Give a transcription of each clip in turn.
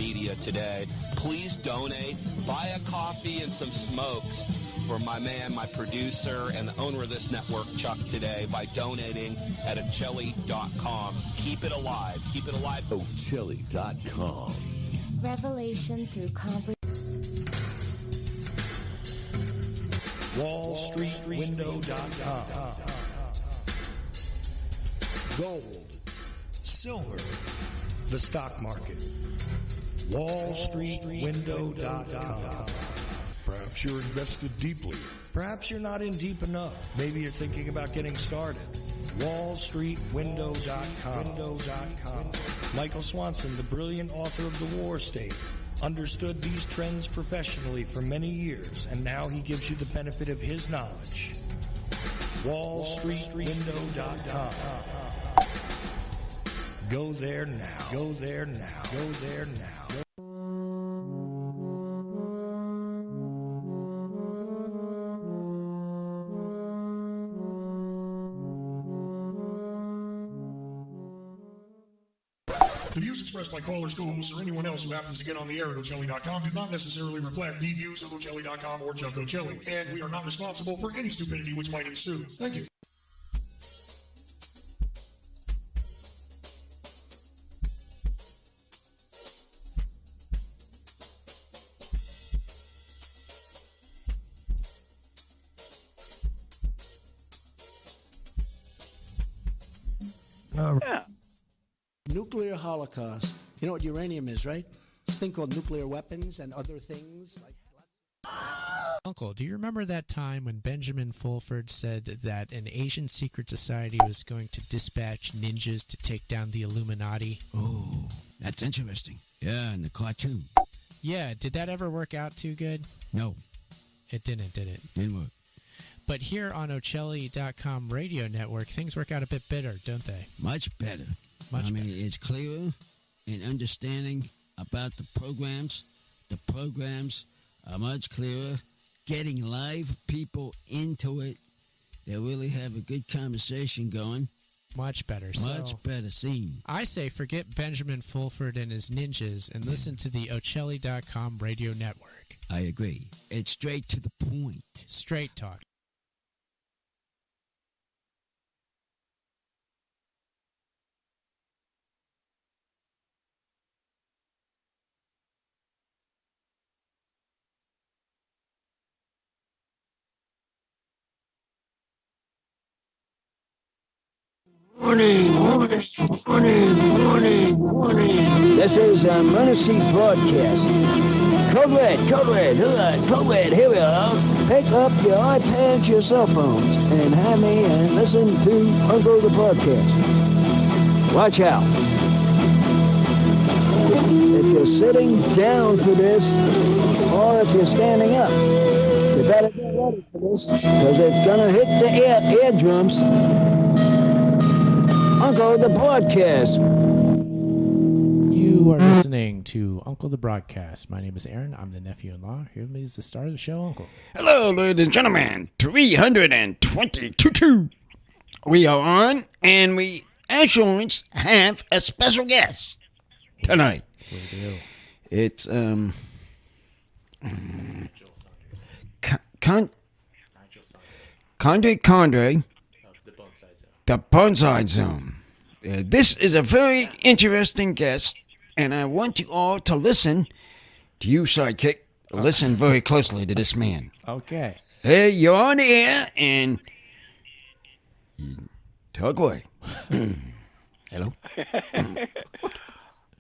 media today. Please donate. Buy a coffee and some smokes for my man, my producer, and the owner of this network, Chuck, today by donating at Ochelli.com. Keep it alive. Keep it alive. Ochelli.com. Revelation through conversation. WallStreetWindow.com. Gold, silver, the stock market. WallStreetWindow.com. Perhaps you're invested deeply. Perhaps you're not in deep enough. Maybe you're thinking about getting started. WallStreetWindow.com. Michael Swanson, the brilliant author of The War State, understood these trends professionally for many years, and now he gives you the benefit of his knowledge. WallStreetWindow.com. Go there now. Go there now. Go there now. The views expressed by callers, co-hosts, or anyone else who happens to get on the air at Ochelli.com do not necessarily reflect the views of Ochelli.com or Chuck Ochelli, and we are not responsible for any stupidity which might ensue. Thank you. Yeah. Nuclear holocaust. You know what uranium is, right? This thing called nuclear weapons and other things. Uncle, do you remember that time when Benjamin Fulford said that an Asian secret society was going to dispatch ninjas to take down the Illuminati? Oh, that's interesting. Yeah, in the cartoon. Yeah, did that ever work out too good? No. It didn't, did it? Didn't work. But here on Ochelli.com radio network, things work out a bit better, don't they? Much better. Much better. It's clearer in understanding about the programs. The programs are much clearer. Getting live people into it. They really have a good conversation going. Much better. Much better scene. I say forget Benjamin Fulford and his ninjas and listen to the Ochelli.com radio network. I agree. It's straight to the point. Straight talk. Morning. This is Emergency Broadcast. Code Red, here we are. Pick up your iPads, your cell phones, and have me and listen to Uncle the Broadcast. Watch out. If you're sitting down for this, or if you're standing up, you better get ready for this, because it's going to hit the eardrums. Uncle the Broadcast. You are listening to Uncle the Broadcast. My name is Aaron. I'm the nephew-in-law. Here with me is the star of the show, Uncle. Hello, ladies and gentlemen. 322. We are on, and we actually have a special guest tonight. We do. It's, Nigel Condre. The Bonsai Zone. This is a very interesting guest, and I want you all to listen to you, sidekick. Listen very closely to this man. Okay. Hey, you're on the air, and you talk away. Hello?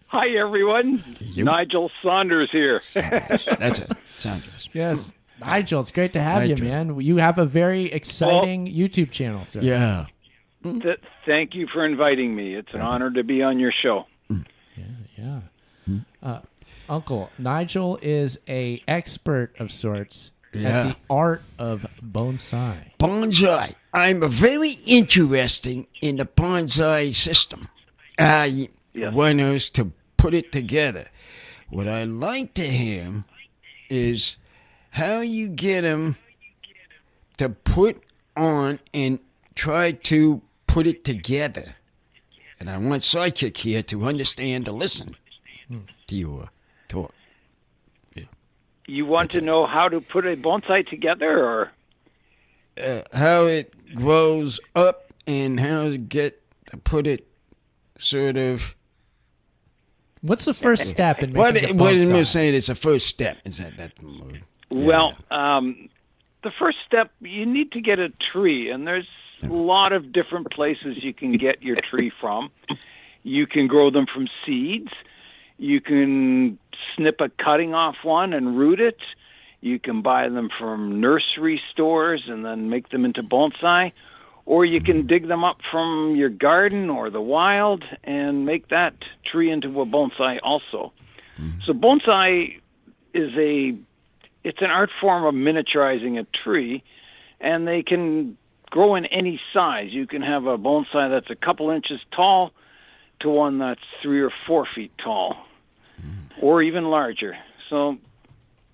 Hi, everyone. Nigel Saunders here. That's it. Saunders. Yes. Nigel, it's great to have you, man. You have a very exciting YouTube channel, sir. Yeah. Thank you for inviting me. It's an honor to be on your show. Yeah. Uncle, Nigel is a expert of sorts at the art of bonsai. Bonsai. I'm very interested in the bonsai system. One is to put it together. What I like to hear is how you get them to put on and try to put it together. And I want Sidekick here to understand to listen to your talk. Yeah. You want to know how to put a bonsai together, or how it grows up and how to get to put it sort of. What's the first step in making a bonsai? What am I saying? It's a first step. Is that the word? Well, the first step, you need to get a tree, and there's a lot of different places you can get your tree from. You can grow them from seeds. You can snip a cutting off one and root it. You can buy them from nursery stores and then make them into bonsai. Or you can dig them up from your garden or the wild and make that tree into a bonsai also. So bonsai is it's an art form of miniaturizing a tree, and they can grow in any size. You can have a bonsai that's a couple inches tall to one that's 3 or 4 feet tall, or even larger. So,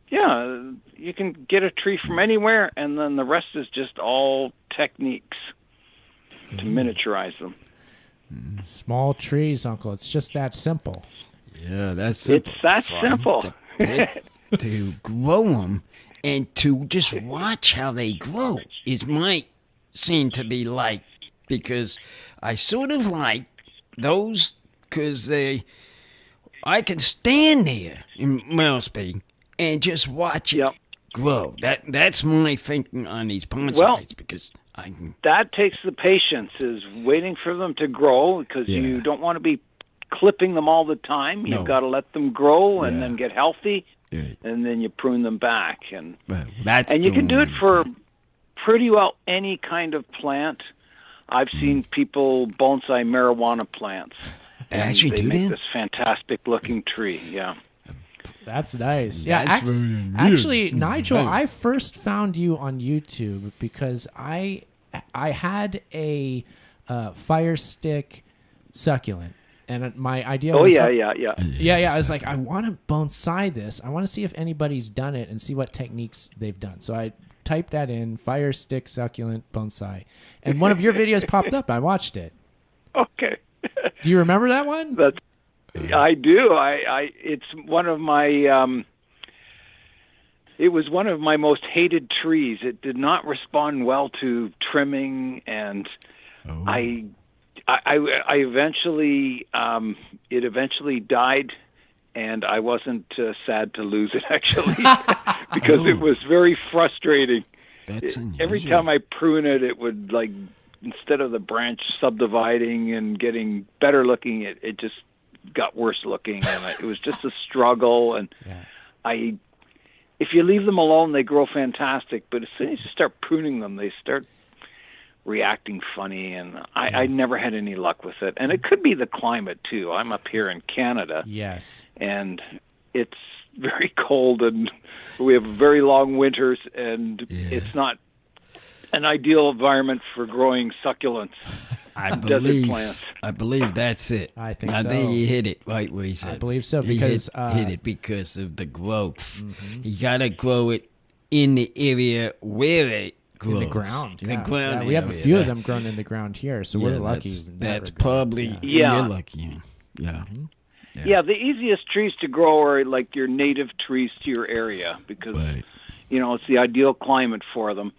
yeah, you can get a tree from anywhere, and then the rest is just all techniques to miniaturize them. Small trees, Uncle. It's just that simple. Yeah, that's simple. It's that simple. To grow them and to just watch how they grow is my seem to be like, because I sort of like those because I can stand there in Melsby and just watch it grow. That's my thinking on these bonsais, because I can. That takes the patience, is waiting for them to grow, because you don't want to be clipping them all the time. You've got to let them grow and then get healthy. And then you prune them back, and you can do it for pretty well any kind of plant. I've seen people bonsai marijuana plants. They actually do make this fantastic looking tree. Yeah, that's nice. Yeah, actually, Nigel, I first found you on YouTube because I had a fire stick succulent. And my idea was... I was like, I want to bonsai this. I want to see if anybody's done it and see what techniques they've done. So I typed that in, fire stick succulent bonsai. And one of your videos popped up. I watched it. Okay. Do you remember that one? I do. It's one of my... it was one of my most hated trees. It did not respond well to trimming, and I eventually, it eventually died, and I wasn't sad to lose it, actually, because it was very frustrating. Every time I prune it, it would, like, instead of the branch subdividing and getting better looking, it just got worse looking, and it was just a struggle. And if you leave them alone, they grow fantastic, but as soon as you start pruning them, they start reacting funny, and I never had any luck with it. And it could be the climate too. I'm up here in Canada. Yes. And it's very cold, and we have very long winters, and it's not an ideal environment for growing succulents. Desert plants. I believe that's it. I think so. There you hit it right where you said. I believe so, because hit it because of the growth. You gotta grow it in the area where it grows. In the ground. The ground. We have a few of them grown in the ground here, so we're lucky. That's probably you're lucky. Yeah. Yeah, the easiest trees to grow are like your native trees to your area, because it's the ideal climate for them.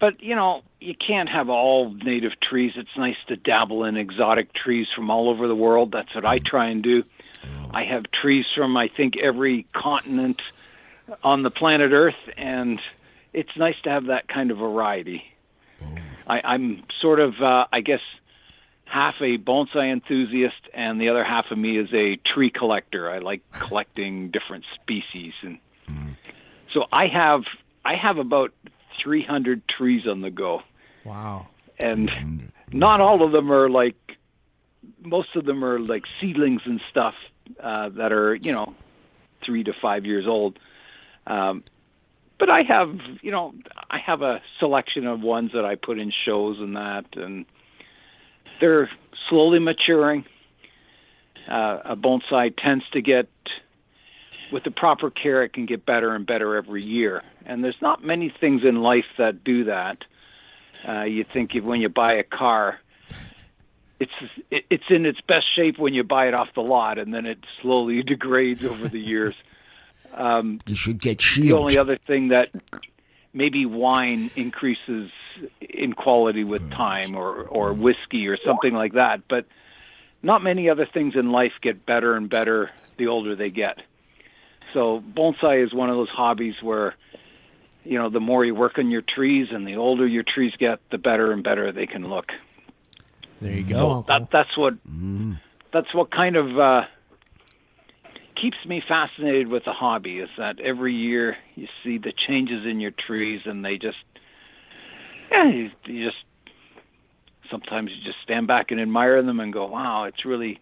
But you can't have all native trees. It's nice to dabble in exotic trees from all over the world. That's what I try and do. I have trees from, I think, every continent on the planet Earth, and it's nice to have that kind of variety. I'm sort of, I guess, half a bonsai enthusiast, and the other half of me is a tree collector. I like collecting different species, and so I have about 300 trees on the go. Wow. And not all of them are like, most of them are like seedlings and stuff that are 3 to 5 years old. But I have a selection of ones that I put in shows and that, and they're slowly maturing. A bonsai tends to get, with the proper care, it can get better and better every year. And there's not many things in life that do that. You think when you buy a car, it's in its best shape when you buy it off the lot, and then it slowly degrades over the years. You should get The shielded. only other thing that maybe wine increases in quality with time, or whiskey or something like that, but not many other things in life get better and better the older they get. So bonsai is one of those hobbies where, the more you work on your trees and the older your trees get, the better and better they can look. There you go. So that's what kind of keeps me fascinated with the hobby, is that every year you see the changes in your trees, and they just, sometimes you just stand back and admire them and go, wow, it's really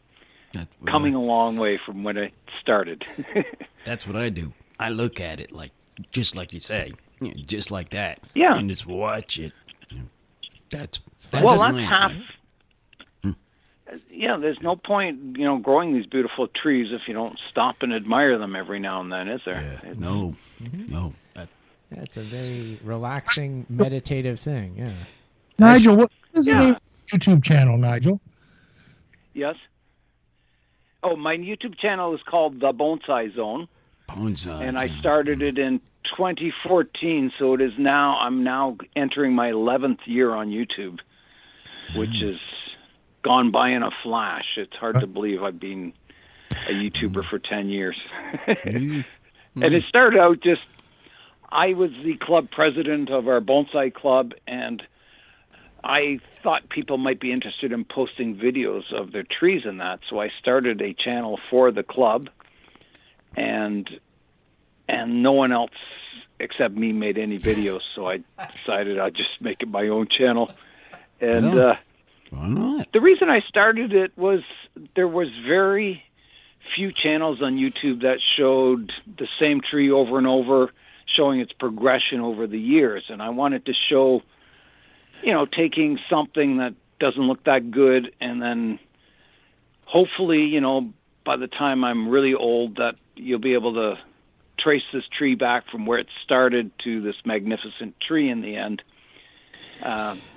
coming a long way from when it started. That's what I do. I look at it just like you say, just like that. Yeah. And just watch it. That's half. Yeah, there's no point, growing these beautiful trees if you don't stop and admire them every now and then, is there? Yeah. No. It's a very relaxing, meditative thing. Yeah. Nigel, what is the name of your YouTube channel, Nigel? Yes. Oh, my YouTube channel is called The Bonsai Zone. And I started it in 2014, so I'm now entering my 11th year on YouTube, which is gone by in a flash. It's hard to believe I've been a YouTuber for 10 years. And it started out I was the club president of our bonsai club, and I thought people might be interested in posting videos of their trees and that, so I started a channel for the club, and no one else except me made any videos, so I decided I'd just make it my own channel. And why not? The reason I started it was there was very few channels on YouTube that showed the same tree over and over, showing its progression over the years. And I wanted to show, taking something that doesn't look that good, and then hopefully, by the time I'm really old, that you'll be able to trace this tree back from where it started to this magnificent tree in the end.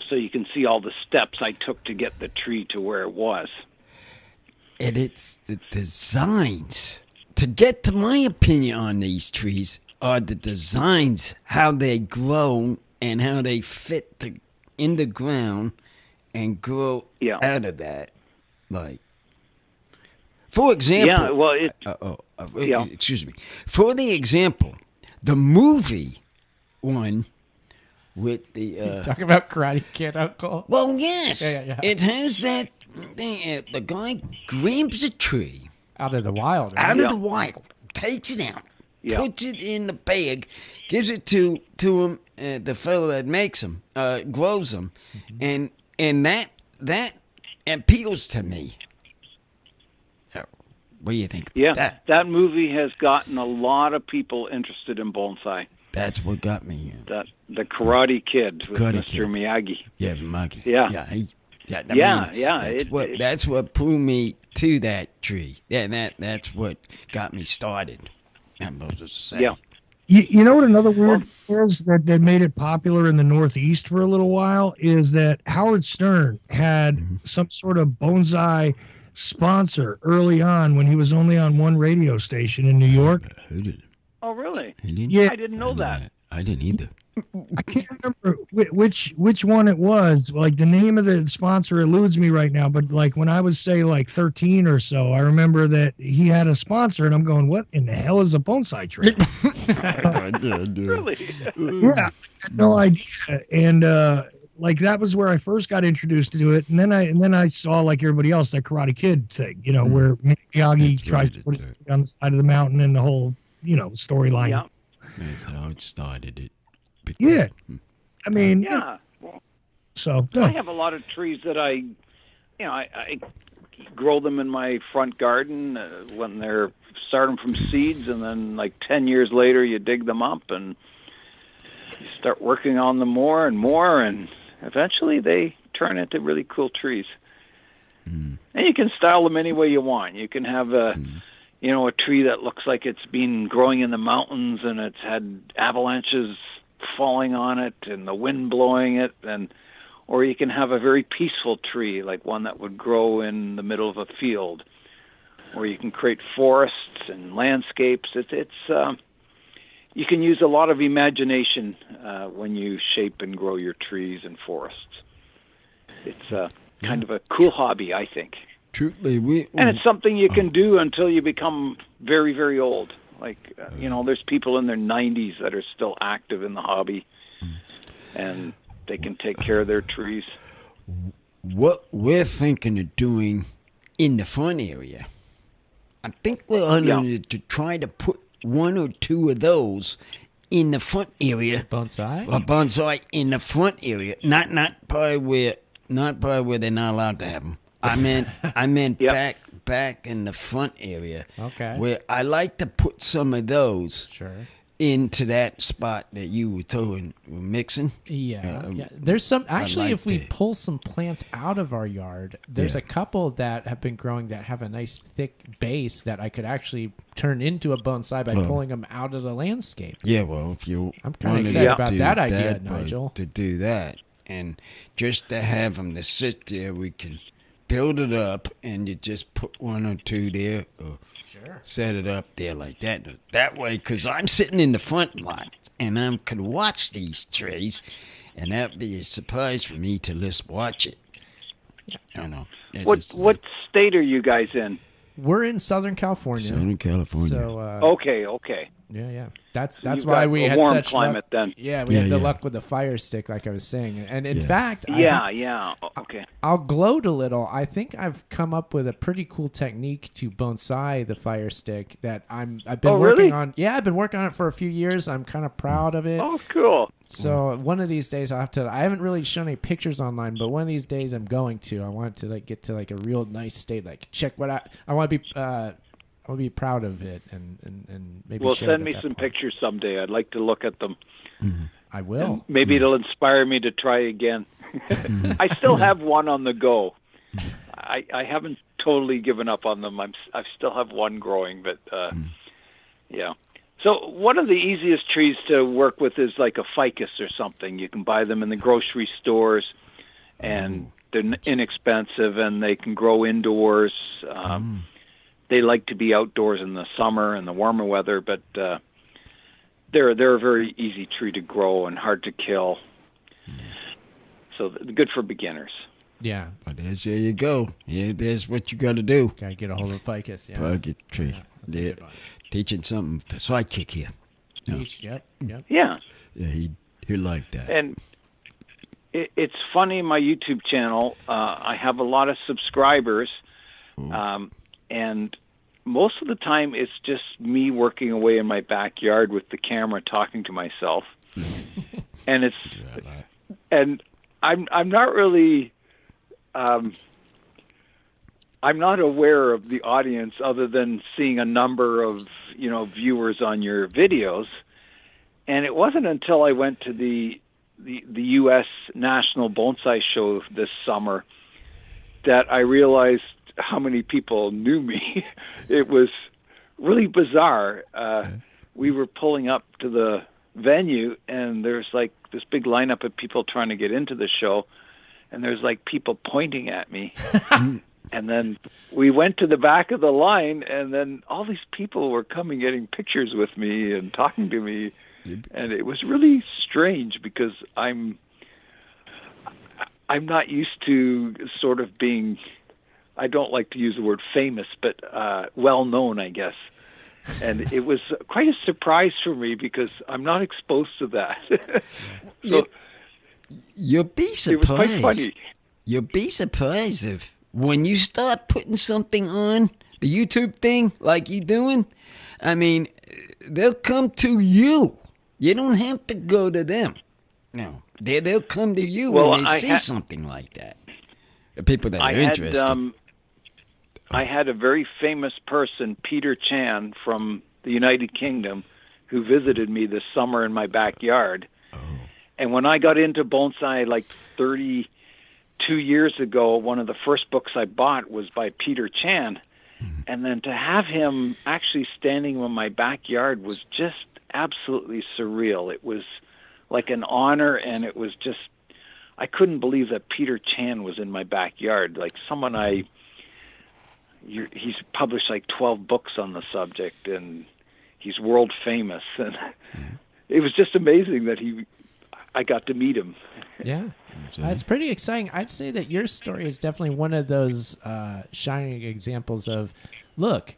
So you can see all the steps I took to get the tree to where it was. And it's the designs. To get to my opinion on these trees are the designs, how they grow and how they fit in the ground and grow out of that. For example... excuse me. For the example, the movie one... with the talking about Karate Kid, Uncle. Well, yes. Yeah. It has that thing. The guy grabs a tree out of the wild. Right? Out of the wild, takes it out, puts it in the bag, gives it to him, the fellow that makes them, grows them, and that appeals to me. What do you think? Yeah, that movie has gotten a lot of people interested in bonsai. That's what got me. The Karate Kid with Mr. Miyagi. Yeah, Miyagi. Yeah. That's what pulled me to that tree. Yeah, that's what got me started. I'm supposed to say. Yeah. You know what another weird thing is that made it popular in the Northeast for a little while is that Howard Stern had some sort of bonsai sponsor early on when he was only on one radio station in New York. Who did? Oh, really? Yeah. I didn't know that. I didn't either. I can't remember which one it was. Like, the name of the sponsor eludes me right now, but like when I was, say, like 13 or so, I remember that he had a sponsor, and I'm going, what in the hell is a bonsai tree? Really? Yeah, I had no idea. And like, that was where I first got introduced to it, and then I saw, like everybody else, that Karate Kid thing, where Miyagi tries to put it on the side of the mountain, and the whole storyline. Yeah. That's how it started. Yeah, I mean, yeah. So I have a lot of trees that I grow them in my front garden when they're starting from seeds, and then like 10 years later, you dig them up and you start working on them more and more, and eventually they turn into really cool trees. And you can style them any way you want. You can have a tree that looks like it's been growing in the mountains and it's had avalanches falling on it and the wind blowing it, or you can have a very peaceful tree, like one that would grow in the middle of a field, or you can create forests and landscapes. It's you can use a lot of imagination when you shape and grow your trees and forests. It's kind of a cool hobby, I think. Truthfully, and it's something you can do until you become very, very old. Like, there's people in their 90s that are still active in the hobby, and they can take care of their trees. What we're thinking of doing in the front area, I think we're going to try to put one or two of those in the front area. Bonsai? A bonsai in the front area, not by where they're not allowed to have them. I meant back in the front area. Okay. Where I like to put some of those into that spot that you were mixing. Yeah. There's some actually. If we pull some plants out of our yard, there's a couple that have been growing that have a nice thick base that I could actually turn into a bonsai by pulling them out of the landscape. Yeah. Well, if you, I'm kind of excited about that idea, Nigel. To do that, and just to have them to sit there, we can build it up, and you just put one or two there, or set it up there like that. That way, because I'm sitting in the front lot, and I could watch these trees, and that'd be a surprise for me to just watch it. Yeah. I know. What state are you guys in? We're in Southern California. Southern California. So okay. Yeah. That's You've why got we a had warm such climate luck. then. Yeah, we had the luck with the fire stick, like I was saying. And in fact, okay. I'll gloat a little. I think I've come up with a pretty cool technique to bonsai the fire stick that I've been working on. Yeah, I've been working on it for a few years. I'm kind of proud of it. Oh, cool. So one of these days I haven't really shown any pictures online, but one of these days I'm going to. I want to get to a real nice state, check what I want to be I would be proud of it and maybe share send it me some pictures someday. I'd like to look at them. I will. And maybe it'll inspire me to try again. I still have one on the go. I haven't totally given up on them. I still have one growing, but yeah. So one of the easiest trees to work with is like a ficus or something. You can buy them in the grocery stores, and they're inexpensive, and they can grow indoors. They like to be outdoors in the summer and the warmer weather, but they're a very easy tree to grow and hard to kill. So good for beginners. Yeah. But there you go. Yeah, there's what you got to do. Got to get a hold of ficus. Yeah. Plug it tree. Yeah. Teaching something. The sidekick here. Teach. Yep. Yeah. Yeah, he liked that. And it's funny, my YouTube channel, I have a lot of subscribers. And most of the time it's just me working away in my backyard with the camera talking to myself. And and I'm not really I'm not aware of the audience other than seeing a number of, viewers on your videos. And it wasn't until I went to the US National Bonsai Show this summer that I realized how many people knew me. It was really bizarre. We were pulling up to the venue, and there's this big lineup of people trying to get into the show, and there's people pointing at me. And then we went to the back of the line, and then all these people were coming, getting pictures with me and talking to me. And it was really strange because I'm not used to sort of being, I don't like to use the word famous, but well-known, I guess. And it was quite a surprise for me because I'm not exposed to that. So you'll be surprised. It was quite funny. You'll be surprised if when you start putting something on the YouTube thing like you doing, I mean, they'll come to you. You don't have to go to them. No, they'll come to you when they see something like that. The people that are interested. I had a very famous person, Peter Chan from the United Kingdom, who visited me this summer in my backyard. Oh. And when I got into bonsai 32 years ago, one of the first books I bought was by Peter Chan. And then to have him actually standing in my backyard was just absolutely surreal. It was like an honor, and it was just I couldn't believe that Peter Chan was in my backyard. Like he's published like 12 books on the subject, and he's world famous. And it was just amazing that I got to meet him. Yeah, it's pretty exciting. I'd say that your story is definitely one of those shining examples of, look,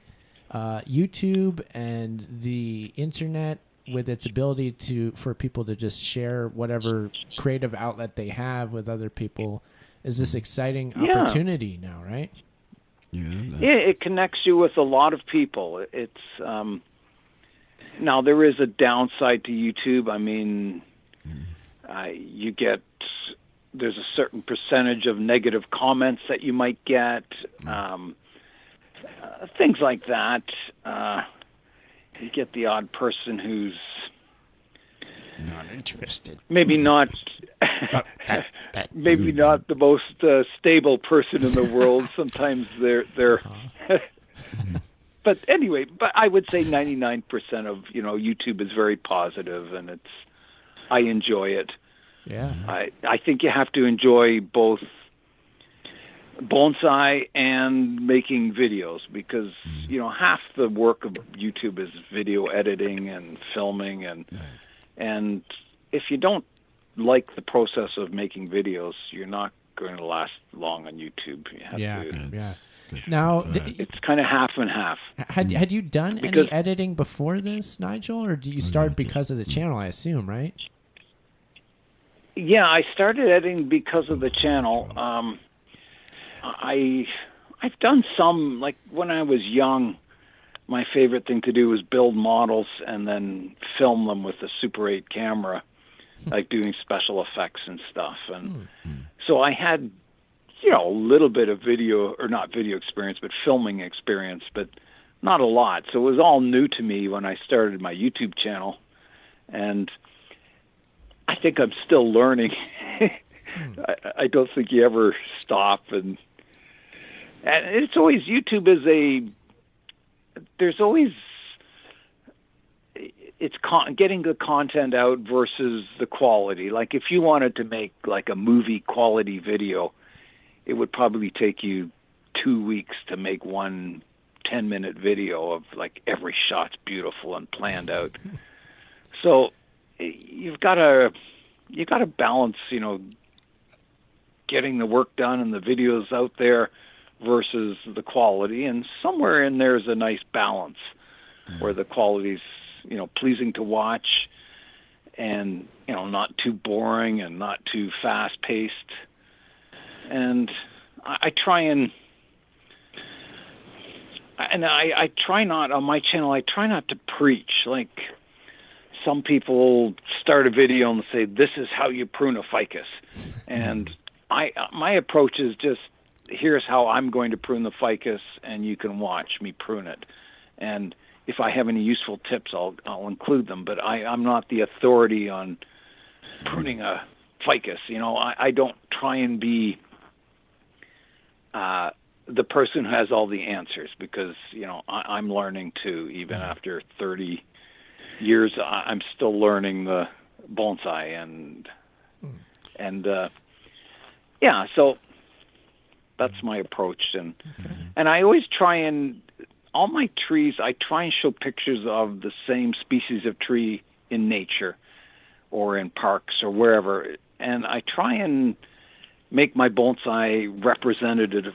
YouTube and the internet, with its ability for people to just share whatever creative outlet they have with other people, is this exciting opportunity now, right? Yeah, it connects you with a lot of people. It's now there is a downside to YouTube. I mean, there's a certain percentage of negative comments that you might get, things like that. You get the odd person who's not interested. Maybe not. Maybe not the most stable person in the world. Sometimes they're. But anyway, I would say 99% of YouTube is very positive, and I enjoy it. Yeah. I think you have to enjoy both bonsai and making videos, because half the work of YouTube is video editing and filming, and if you don't like the process of making videos, you're not going to last long on YouTube. You have to, Now it's kind of half and half. Had you done any editing before this, Nigel, or do you start because of the channel? I assume, right? Yeah, I started editing because of the channel. I've done some, like when I was young, my favorite thing to do was build models and then film them with a Super 8 camera, like doing special effects and stuff. And so I had, a little bit of not video experience, but filming experience, but not a lot. So it was all new to me when I started my YouTube channel. And I think I'm still learning. I don't think you ever stop. And it's always, YouTube is there's always, it's getting the content out versus the quality. Like if you wanted to make like a movie quality video, it would probably take you 2 weeks to make one 10-minute video of like every shot's beautiful and planned out. So you've got to balance, getting the work done and the videos out there versus the quality, and somewhere in there is a nice balance where the quality's pleasing to watch, and not too boring and not too fast paced. And I try not on my channel. I try not to preach. Like some people start a video and say, "This is how you prune a ficus," and my approach is just, here's how I'm going to prune the ficus, and you can watch me prune it. And if I have any useful tips, I'll include them. But I'm not the authority on pruning a ficus. I don't try and be the person who has all the answers, because I'm learning too. Even after 30 years, I'm still learning the bonsai, and so that's my approach. And I always try all my trees, I try and show pictures of the same species of tree in nature or in parks or wherever. And I try and make my bonsai representative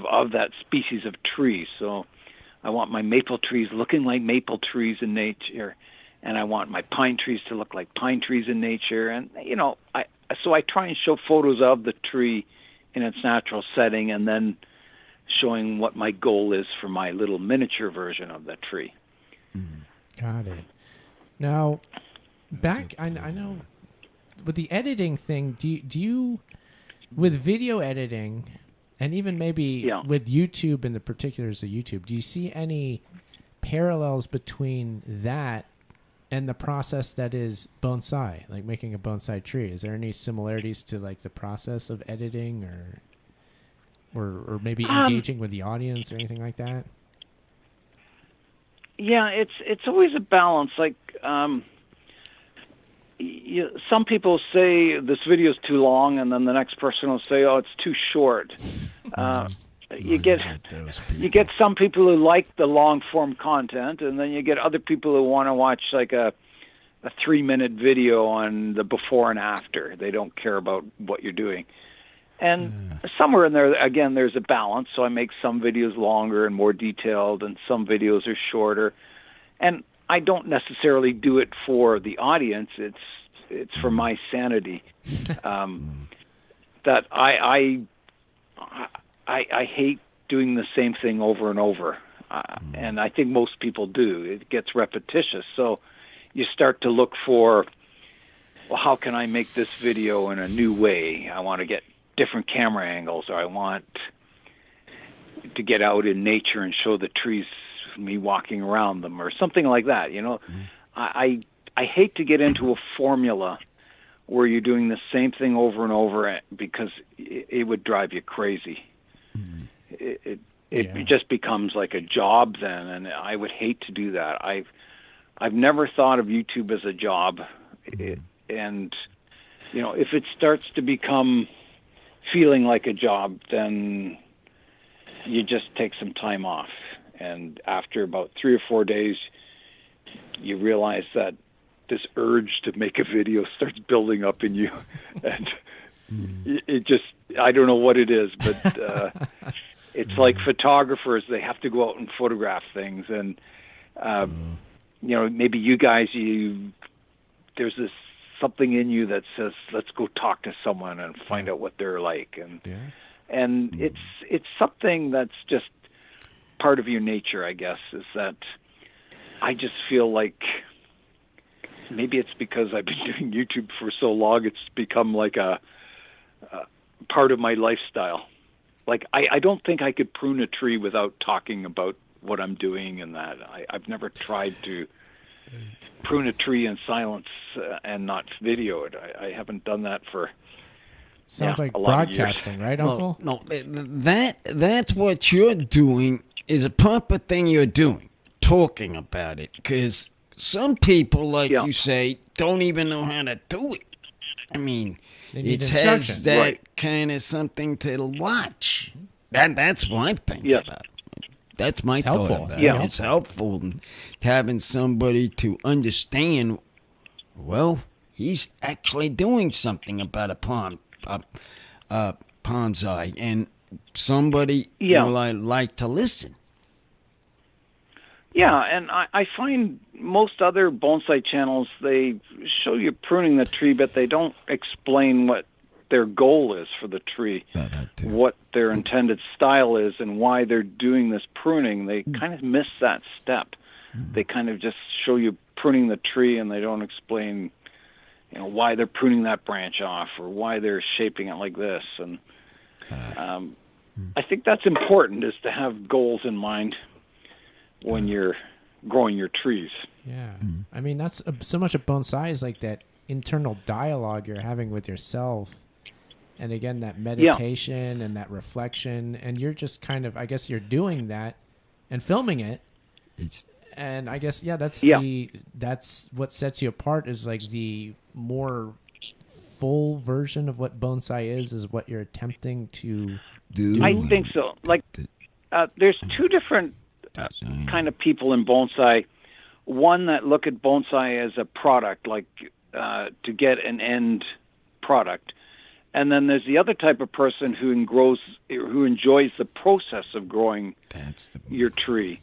of that species of tree. So I want my maple trees looking like maple trees in nature, and I want my pine trees to look like pine trees in nature. And, so I try and show photos of the tree in its natural setting, and then showing what my goal is for my little miniature version of that tree. Got it. Now, I know with the editing thing, do you with video editing, and even maybe with YouTube in the particulars of YouTube, do you see any parallels between that and the process that is bonsai, like making a bonsai tree? Is there any similarities to like the process of editing or maybe engaging with the audience or anything like that? Yeah, it's always a balance. Like some people say this video is too long, and then the next person will say, "Oh, it's too short." You get some people who like the long form content, and then you get other people who want to watch like a 3-minute video on the before and after. They don't care about what you're doing. And somewhere in there, again, there's a balance. So I make some videos longer and more detailed, and some videos are shorter. And I don't necessarily do it for the audience. It's for my sanity. That I hate doing the same thing over and over. And I think most people do. It gets repetitious. So you start to look for, well, how can I make this video in a new way? I want to get different camera angles, or I want to get out in nature and show the trees, me walking around them, or something like that. You know, I hate to get into a formula where you're doing the same thing over and over, because it would drive you crazy. It just becomes like a job then, and I would hate to do that. I've never thought of YouTube as a job, and you know, if it starts to become feeling like a job, then you just take some time off, and after about 3 or 4 days, you realize that this urge to make a video starts building up in you, and it just, I don't know what it is, but it's like photographers, they have to go out and photograph things, and you know, maybe you guys, there's this something in you that says, let's go talk to someone and find out what they're like, and it's something that's just part of your nature, I guess, is that I just feel like, maybe it's because I've been doing YouTube for so long, it's become like a part of my lifestyle. Like, I don't think I could prune a tree without talking about what I'm doing, and that I've never tried to prune a tree in silence and not video it. I haven't done that for sounds like broadcasting, right, Uncle? No, that's what you're doing is a proper thing you're doing, talking about it, because some people, like you say, don't even know how to do it. I mean, it has that kind of something to watch. That's my thing about it. That's my thought about it. It's helpful having somebody to understand, well, he's actually doing something about a bonsai, and somebody will I like to listen. Yeah, and I find most other bonsai channels, they show you pruning the tree, but they don't explain what their goal is for the tree, what their intended style is, and why they're doing this pruning. They kind of miss that step. They kind of just show you pruning the tree, and they don't explain, you know, why they're pruning that branch off, or why they're shaping it like this. And I think that's important, is to have goals in mind when you're growing your trees. Yeah. I mean, that's so much of bonsai is like that internal dialogue you're having with yourself. And again, that meditation and that reflection. And you're just kind of, I guess you're doing that and filming it. And I guess, that's what sets you apart, is like the more full version of what bonsai is what you're attempting to do. I think so. Like, there's two different kind of people in bonsai. One that look at bonsai as a product, like to get an end product, and then there's the other type of person who enjoys the process of growing your tree.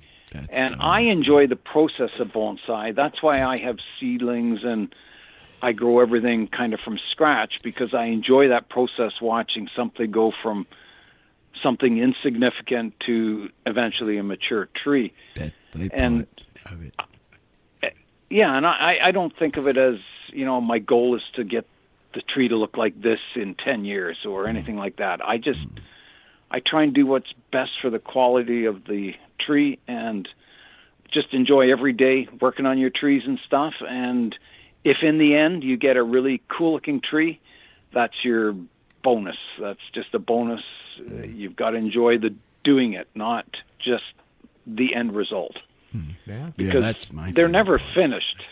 And I enjoy the process of bonsai. That's why I have seedlings and I grow everything kind of from scratch, because I enjoy that process, watching something go from something insignificant to eventually a mature tree. And I don't think of it as, you know, my goal is to get the tree to look like this in 10 years or anything like that. I try and do what's best for the quality of the tree, and just enjoy every day working on your trees and stuff. And if in the end you get a really cool looking tree, that's your bonus. That's just a bonus. You've got to enjoy the doing it, not just the end result. Because that's my they're never finished.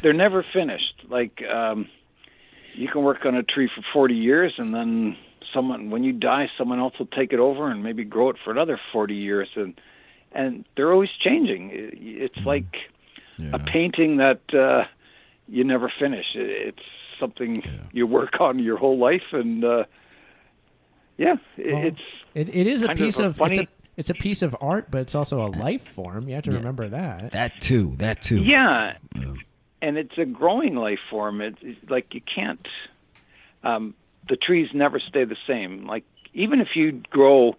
They're never finished. Like you can work on a tree for 40 years, and then when you die, someone else will take it over and maybe grow it for another 40 years, and they're always changing. It's like a painting that you never finish. It's something you work on your whole life, and it is a piece of it's a piece of art, but it's also a life form. You have to remember that. That too. Yeah. And it's a growing life form. It's like you can't. The trees never stay the same. Like even if you grow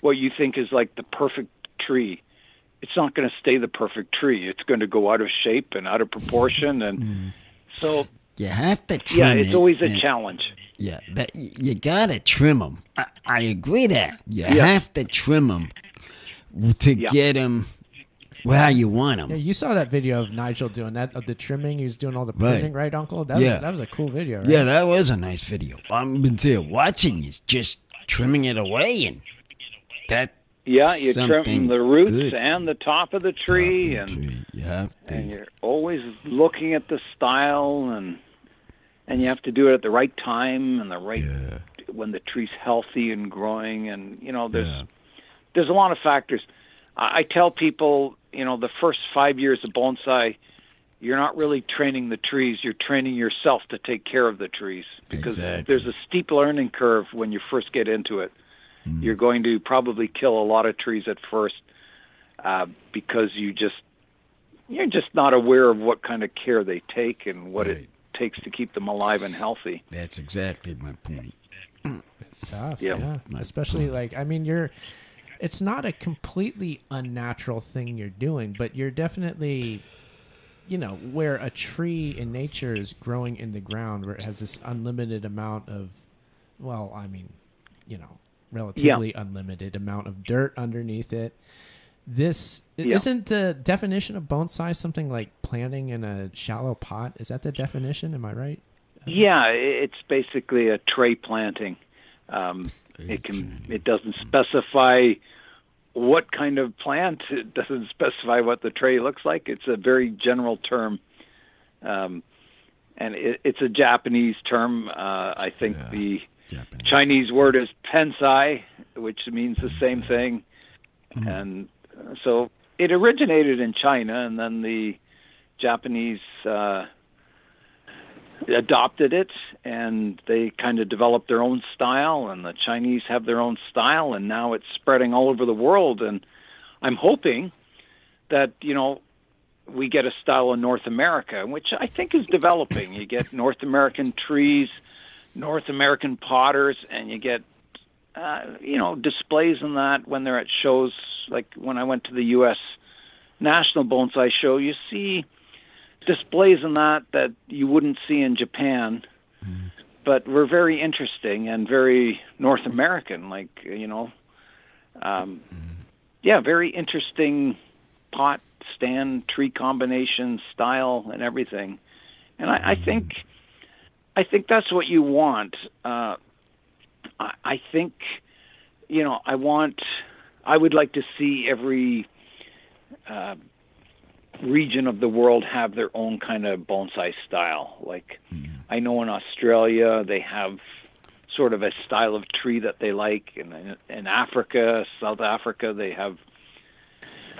what you think is like the perfect tree, it's not going to stay the perfect tree. It's going to go out of shape and out of proportion, and so you have to trim it's always a challenge. Yeah, you gotta trim them. I agree that you have to trim them to get them how you want them. Yeah, you saw that video of Nigel doing that, of the trimming. He was doing all the pruning, right, Uncle? That was a cool video, right? Yeah, that was a nice video. I've been there watching you, just trimming it away, and that. Yeah, you trim the roots and the top of the tree, and you're always looking at the style, and you have to do it at the right time and when the tree's healthy and growing, and there's a lot of factors. I tell people, the first 5 years of bonsai, you're not really training the trees, you're training yourself to take care of the trees, because there's a steep learning curve when you first get into it. You're going to probably kill a lot of trees at first because you're just not aware of what kind of care they take and what it takes to keep them alive and healthy. That's exactly my point. It's tough, yeah. Especially it's not a completely unnatural thing you're doing, but you're definitely, where a tree in nature is growing in the ground, where it has this unlimited amount of, relatively unlimited amount of dirt underneath it. Isn't the definition of bonsai something like planting in a shallow pot? Is that the definition? Am I right? Yeah, it's basically a tray planting. It doesn't specify what kind of plant. It doesn't specify what the tray looks like. It's a very general term, and it's a Japanese term. I think the Chinese word is pensai, which means the same thing. And so it originated in China, and then the Japanese adopted it, and they kind of developed their own style, and the Chinese have their own style, and now it's spreading all over the world. And I'm hoping that, we get a style in North America, which I think is developing. You get North American trees, North American potters, and you get, displays in that when they're at shows. Like when I went to the U.S. National Bonsai Show, you see displays in that you wouldn't see in Japan, but were very interesting and very North American, very interesting pot, stand, tree combination, style, and everything. And I think that's what you want. I think, I would like to see every region of the world have their own kind of bonsai style. Like I know in Australia they have sort of a style of tree that they like, and in Africa, South Africa, they have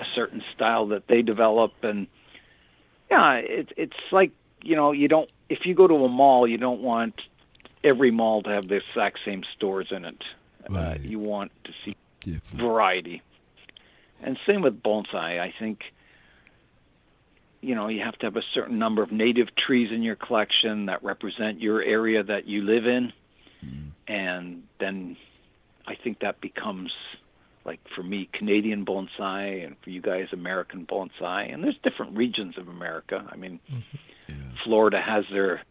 a certain style that they develop. And it's like, you don't, if you go to a mall, you don't want every mall to have the exact same stores in it. You want to see variety. And same with bonsai. I think, you have to have a certain number of native trees in your collection that represent your area that you live in. And then I think that becomes, like for me, Canadian bonsai, and for you guys, American bonsai. And there's different regions of America. I mean, Florida has their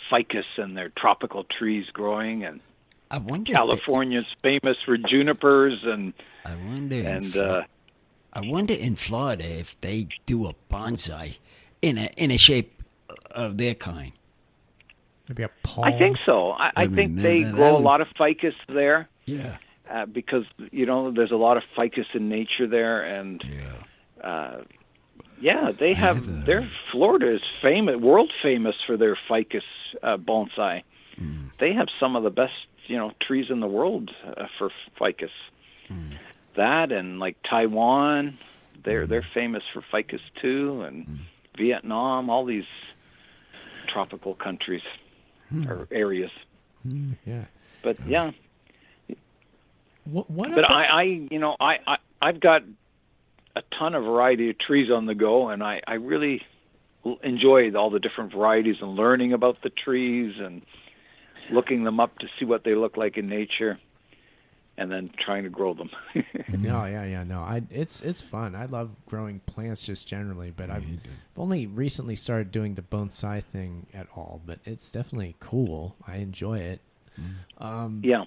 ficus and their tropical trees growing, and California's famous for junipers, and I wonder in Florida if they do a bonsai in a shape of their kind. Maybe a palm. I think so. I think they grow a lot of ficus there. Yeah. Because there's a lot of ficus in nature there, and Yeah, they have. Florida is famous, world famous for their ficus bonsai. They have some of the best, trees in the world for ficus. That and like Taiwan, they're famous for ficus too, and Vietnam, all these tropical countries or areas. Yeah. But yeah. What but about... I've got a ton of variety of trees on the go, and I really enjoy all the different varieties and learning about the trees and looking them up to see what they look like in nature, and then trying to grow them. No, it's fun. I love growing plants just generally, but I've only recently started doing the bonsai thing at all. But it's definitely cool. I enjoy it. Yeah.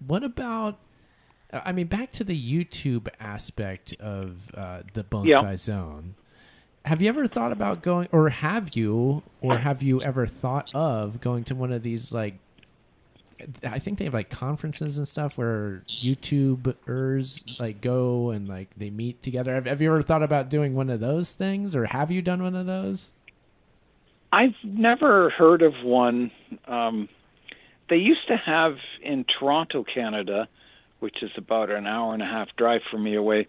What about? I mean, back to the YouTube aspect of the Bonsai Zone. Have you ever thought about going, or have you ever thought of going to one of these, like, I think they have like conferences and stuff where YouTubers like go and like they meet together. Have you ever thought about doing one of those things, or have you done one of those? I've never heard of one. They used to have in Toronto, Canada, which is about an hour and a half drive from me away.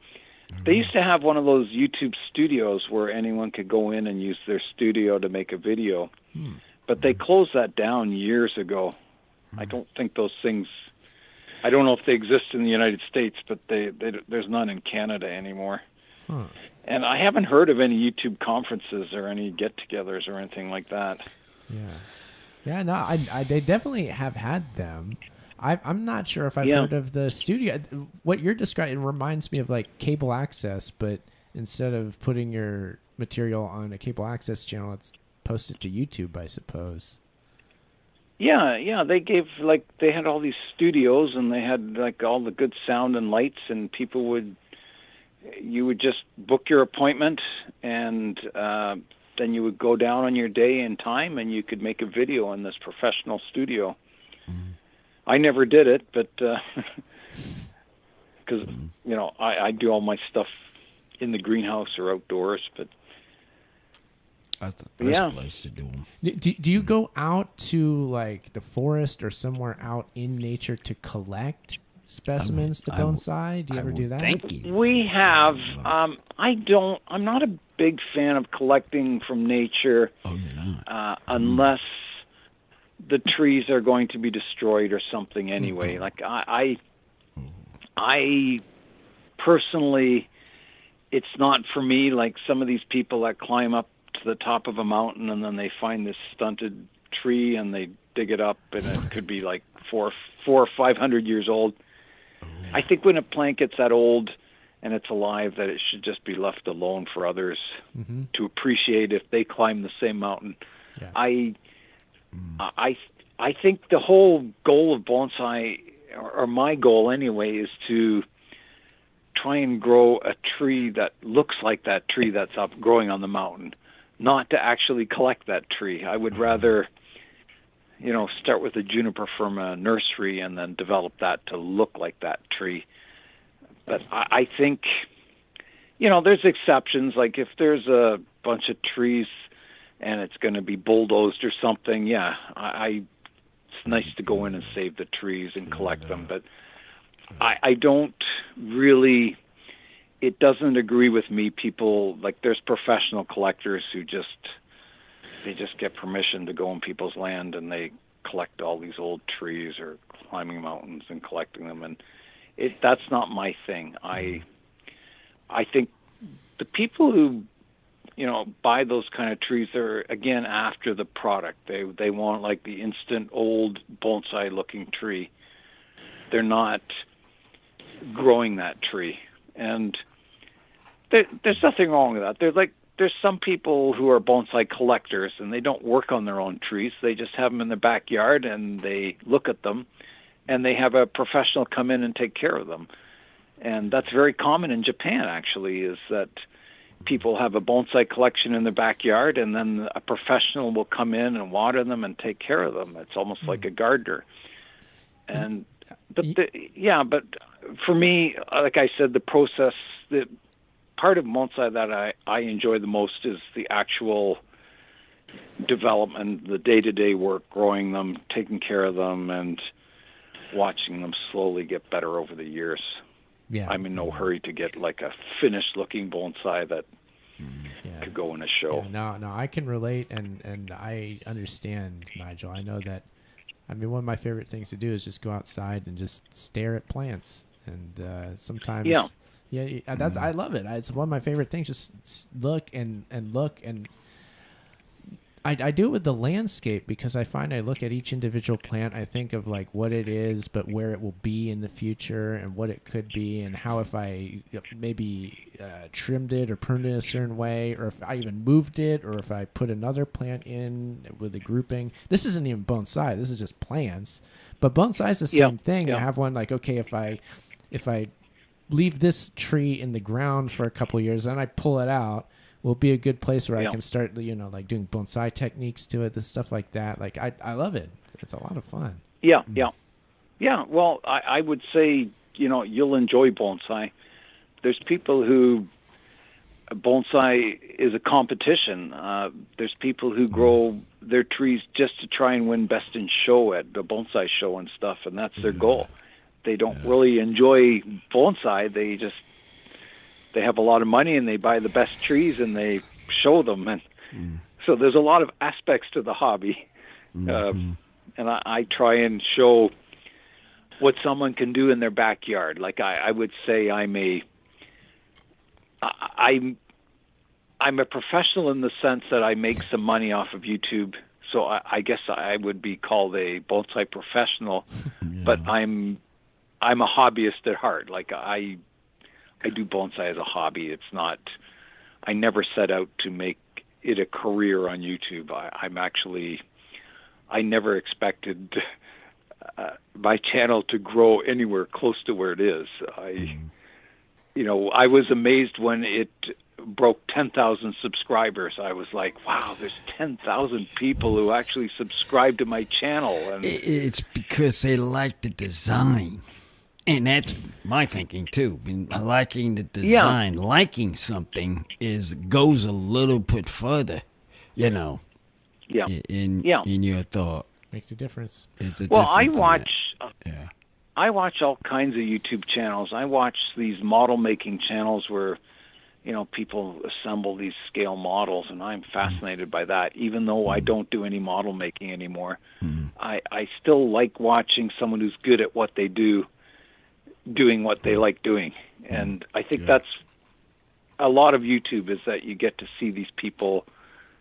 They used to have one of those YouTube studios where anyone could go in and use their studio to make a video. But they closed that down years ago. I don't think those things, I don't know if they exist in the United States, but there's none in Canada anymore. And I haven't heard of any YouTube conferences or any get-togethers or anything like that. Yeah, no, they definitely have had them. I'm not sure if I've heard of the studio. What you're describing reminds me of like cable access, but instead of putting your material on a cable access channel, it's posted to YouTube, I suppose. Yeah, they had all these studios, and they had like all the good sound and lights, and you would just book your appointment, and then you would go down on your day and time, and you could make a video in this professional studio. I never did it, but because I do all my stuff in the greenhouse or outdoors, but that's the best place to do them. Do you go out to like the forest or somewhere out in nature to collect specimens to bonsai? Do you ever do that? Thank you. We have. I'm not a big fan of collecting from nature. Oh, you're not. Unless the trees are going to be destroyed or something anyway. Like I personally, it's not for me. Like some of these people that climb up to the top of a mountain and then they find this stunted tree and they dig it up and it could be like 400 or 500 years old. I think when a plant gets that old and it's alive, that it should just be left alone for others to appreciate if they climb the same mountain. Yeah. I think the whole goal of bonsai, or my goal anyway, is to try and grow a tree that looks like that tree that's up growing on the mountain, not to actually collect that tree. I would rather, start with a juniper from a nursery and then develop that to look like that tree. But I think, there's exceptions. Like if there's a bunch of trees and it's going to be bulldozed or something, it's nice to go in and save the trees and collect them. But I don't really, it doesn't agree with me. People, like there's professional collectors who they just get permission to go on people's land and they collect all these old trees or climbing mountains and collecting them. And that's not my thing. I think the people who buy those kind of trees are, again, after the product. They want like the instant old bonsai looking tree. They're not growing that tree. And there's nothing wrong with that. There's some people who are bonsai collectors and they don't work on their own trees. They just have them in their backyard and they look at them and they have a professional come in and take care of them. And that's very common in Japan, actually, is that people have a bonsai collection in their backyard and then a professional will come in and water them and take care of them. It's almost like a gardener. But for me, like I said, the process, part of bonsai that I enjoy the most is the actual development, the day-to-day work, growing them, taking care of them, and watching them slowly get better over the years. Yeah. I'm in no hurry to get like a finished-looking bonsai that could go in a show. Yeah, no, I can relate, and I understand, Nigel. I know that. I mean, one of my favorite things to do is just go outside and just stare at plants, and sometimes, that's I love it. It's one of my favorite things. Just look and look and. I do it with the landscape because I find I look at each individual plant. I think of like what it is, but where it will be in the future and what it could be, and how if I maybe trimmed it or pruned it a certain way, or if I even moved it, or if I put another plant in with a grouping. This isn't even bonsai. This is just plants. But bonsai is the same thing. I have one like, okay, if I leave this tree in the ground for a couple of years and I pull it out, will be a good place where I can start, like doing bonsai techniques to it, this stuff like that. Like I love it. It's a lot of fun. Yeah. Well, I would say, you'll enjoy bonsai. There's people who bonsai is a competition. There's people who grow their trees just to try and win best in show at the bonsai show and stuff, and that's their goal. They don't really enjoy bonsai. They have a lot of money and they buy the best trees and they show them. And so there's a lot of aspects to the hobby. And I try and show what someone can do in their backyard. Like I would say I'm a professional in the sense that I make some money off of YouTube. So I guess I would be called a bonsai professional, but I'm a hobbyist at heart. Like I do bonsai as a hobby. It's not, I never set out to make it a career on YouTube. I never expected my channel to grow anywhere close to where it is. I was amazed when it broke 10,000 subscribers. I was like, wow, there's 10,000 people who actually subscribe to my channel. And it's because they like the design. And that's my thinking too. Liking the design, liking something goes a little bit further, in your thought. Makes a difference. It's a difference. I watch all kinds of YouTube channels. I watch these model making channels where, people assemble these scale models, and I'm fascinated by that. Even though I don't do any model making anymore, I still like watching someone who's good at what they do, doing what they like doing. And I think that's a lot of YouTube, is that you get to see these people